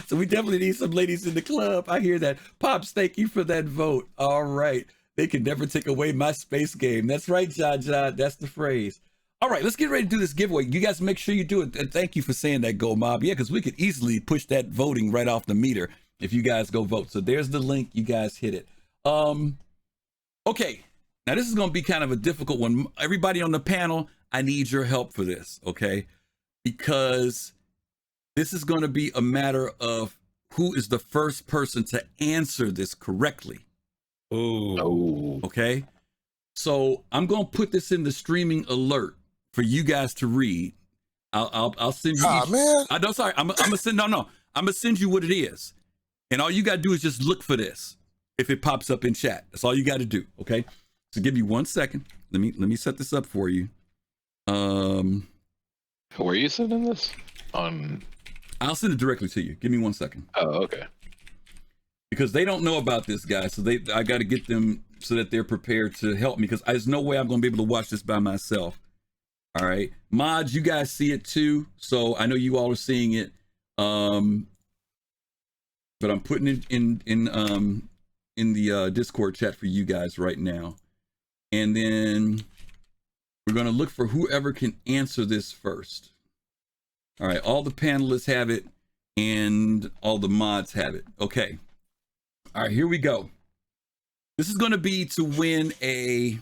So we definitely need some ladies in the club. I hear that. Pops, thank you for that vote. All right. They can never take away my space game. That's right, John. That's the phrase. All right, let's get ready to do this giveaway. You guys make sure you do it. And thank you for saying that, Go Mob. Yeah, because we could easily push that voting right off the meter if you guys go vote. So there's the link. You guys hit it. Okay. Now this is going to be kind of a difficult one. Everybody on the panel, I need your help for this, okay? Because this is going to be a matter of who is the first person to answer this correctly. Oh. Okay. So I'm going to put this in the streaming alert for you guys to read. I'll send you. Oh, man. I'm sorry. I'm gonna send. I'm gonna send you what it is, and all you gotta do is just look for this. If it pops up in chat, that's all you got to do. Okay. So give me 1 second. Let me set this up for you. Where are you sending this? I'll send it directly to you. Give me 1 second. Oh, okay. Because they don't know about this, guys. So I got to get them so that they're prepared to help me. Because there's no way I'm going to be able to watch this by myself. All right, mods, you guys see it too. So I know you all are seeing it. But I'm putting it in the Discord chat for you guys right now. And then we're going to look for whoever can answer this first. All right, all the panelists have it and all the mods have it. Okay. All right, here we go. This is going to be to win a,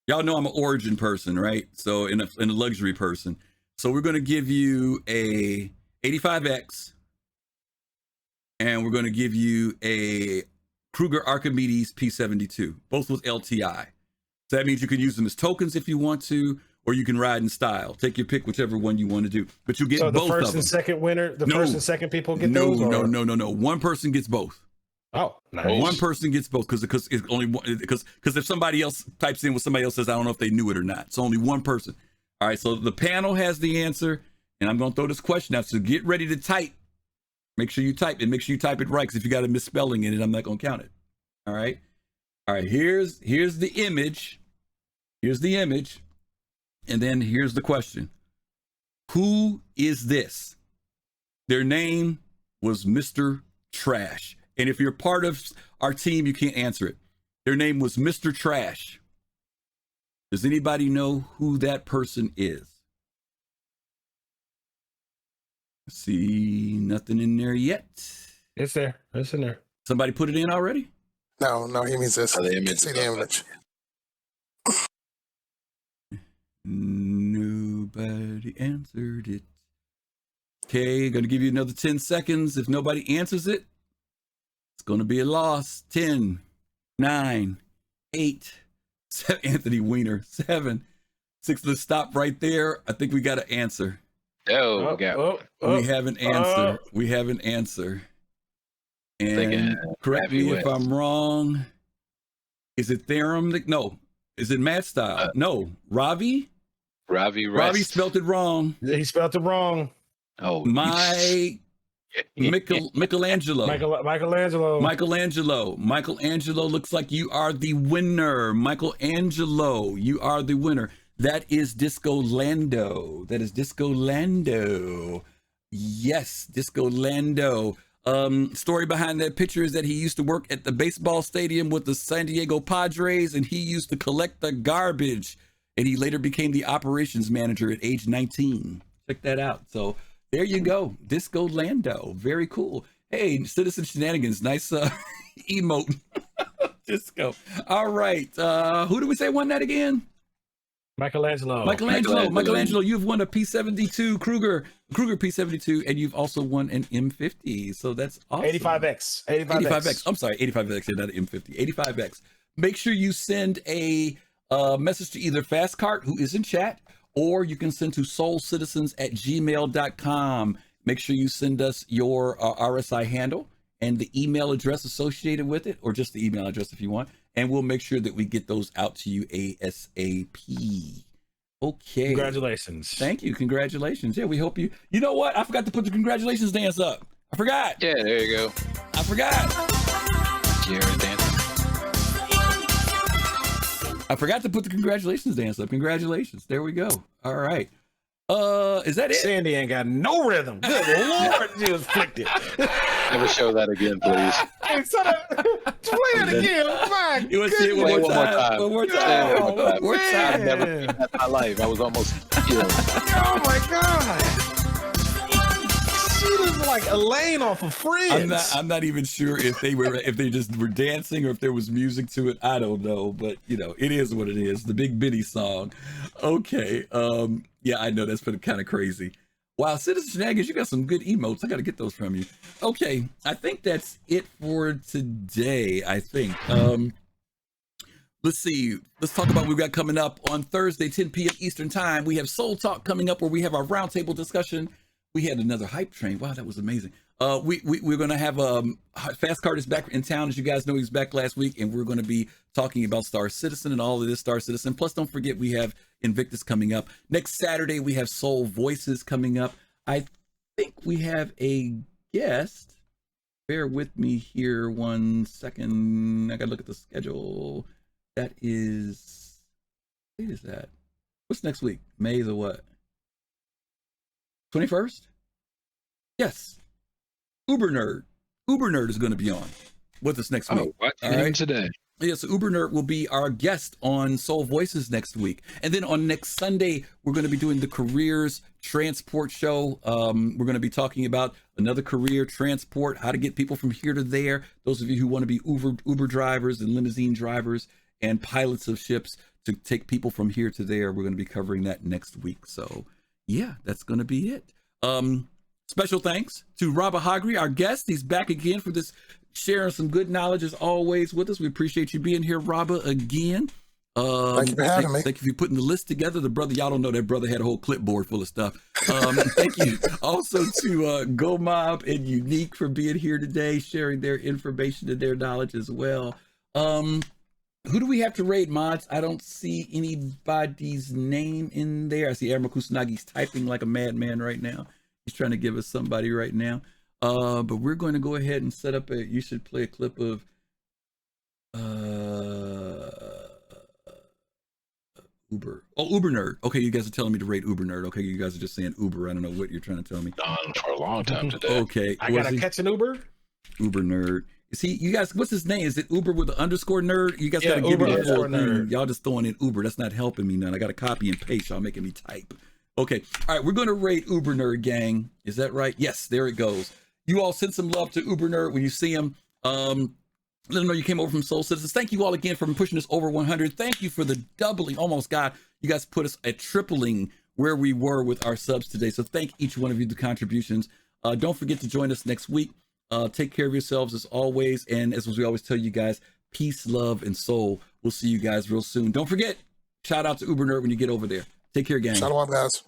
y'all know I'm an Origin person, right? So in a luxury person. So we're going to give you a 85X and we're going to give you a Kruger Archimedes P72, both with LTI. So that means you can use them as tokens if you want to, or you can ride in style. Take your pick, whichever one you want to do. But you get both of them. So the first and second winner, first and second people get those? No. One person gets both. Oh, nice. One person gets both because it's only one. Because if somebody else types in what somebody else says, I don't know if they knew it or not. It's only one person. All right. So the panel has the answer, and I'm going to throw this question out. So get ready to type. Make sure you type it. Make sure you type it right. Because if you got a misspelling in it, I'm not going to count it. All right. All right. Here's the image. Here's the image. And then here's the question. Who is this? Their name was Mr. Trash. And if you're part of our team, you can't answer it. Their name was Mr. Trash. Does anybody know who that person is? See, nothing in there yet. It's there. It's in there. Somebody put it in already? No, he means this. Oh, the You can image. see the image. Nobody answered it. Okay, gonna give you another 10 seconds. If nobody answers it, it's gonna be a loss. 10, 9, 8, 7, Anthony Weiner, 7, 6. Let's stop right there. I think we got an answer. We have an answer. We have an answer. And correct me if I'm wrong. Is it Theorem? No. Is it Mad Style? No. Ravi spelled it wrong. He spelled it wrong. Oh, Michelangelo. Michelangelo looks like you are the winner. Michelangelo, you are the winner. That is Disco Lando. Yes, Disco Lando. Story behind that picture is that he used to work at the baseball stadium with the San Diego Padres, and he used to collect the garbage. And he later became the operations manager at age 19. Check that out. So there you go. Disco Lando. Very cool. Hey, Citizen Shenanigans. Nice emote. Disco. All right. Who do we say won that again? Michelangelo, you've won a P72 Kruger P72, and you've also won an M50. So that's awesome. 85X. I'm sorry, 85X, and not an M50. 85X. Make sure you send a message to either Fastcart, who is in chat, or you can send to soulcitizens@gmail.com. Make sure you send us your RSI handle and the email address associated with it, or just the email address if you want. And we'll make sure that we get those out to you ASAP. Okay. Congratulations. Thank you. Congratulations. Yeah, we hope you. You know what? I forgot to put the congratulations dance up. I forgot. Yeah, there you go. I forgot. Jared dancing. I forgot to put the congratulations dance up. Congratulations. There we go. All right. Is that it? Sandy ain't got no rhythm. Good Lord, she was flicked it. Never show that again, please. Hey, son of, play it again. My You want to see it one more time? One more time. Oh, One more I've time. never seen that in my life. I was almost killed. Oh my God. She was like Elaine off of Friends. I'm not even sure if they just were dancing or if there was music to it. I don't know, but you know, it is what it is. The Big Bitty song. Okay. Yeah, I know that's kind of crazy. Wow, Citizen Shenanigans, you got some good emotes. I got to get those from you. Okay, I think that's it for today. I think. Let's see. Let's talk about what we've got coming up on Thursday, 10 p.m. Eastern Time. We have Soul Talk coming up, where we have our roundtable discussion. We had another hype train. Wow, that was amazing. We're going to have Fastcart is back in town. As you guys know, he's back last week, and we're going to be talking about Star Citizen and all of this Star Citizen. Plus, don't forget, we have Invictus coming up. Next Saturday, we have Soul Voices coming up. I think we have a guest. Bear with me here 1 second. I got to look at the schedule. That is, what date is that? What's next week? May the what? 21st? Yes. Uber Nerd is going to be on with us next week. Watching him today. Yeah, so Uber Nerd will be our guest on Soul Voices next week. And then on next Sunday, we're going to be doing the Careers Transport Show. We're going to be talking about another career, transport, how to get people from here to there. Those of you who want to be Uber drivers and limousine drivers and pilots of ships to take people from here to there. We're going to be covering that next week. So yeah, that's going to be it. Special thanks to RabbahHagri, our guest. He's back again for this, sharing some good knowledge as always with us. We appreciate you being here, Rabbah, again. Thank you for having me. Thank you for putting the list together. The brother, y'all don't know, that brother had a whole clipboard full of stuff. Thank you also to Gomab and Younique for being here today, sharing their information and their knowledge as well. Who do we have to raid, mods? I don't see anybody's name in there. I see Admiral Kusanagi's typing like a madman right now. He's trying to give us somebody right now. But we're going to go ahead and set up you should play a clip of Uber. Oh, Uber Nerd. Okay, you guys are telling me to rate Uber Nerd. Okay, you guys are just saying Uber. I don't know what you're trying to tell me. Done for a long time today. Okay. I gotta catch an Uber. Uber Nerd. Is he? You guys, what's his name? Is it Uber with the underscore nerd? You guys gotta give Uber me the full nerd. thing. Y'all just throwing in Uber. That's not helping me none. I gotta copy and paste. Y'all making me type. Okay. All right, we're gonna rate Uber Nerd, gang. Is that right? Yes, there it goes. You all send some love to Uber Nerd when you see him. Let them know you came over from Soul Citizens. Thank you all again for pushing us over 100. Thank you for the doubling. Almost, God, you guys put us at tripling where we were with our subs today. So thank each one of you for the contributions. Don't forget to join us next week. Take care of yourselves as always. And as we always tell you guys, peace, love, and soul. We'll see you guys real soon. Don't forget, shout out to Uber Nerd when you get over there. Take care, gang. Shalom, guys.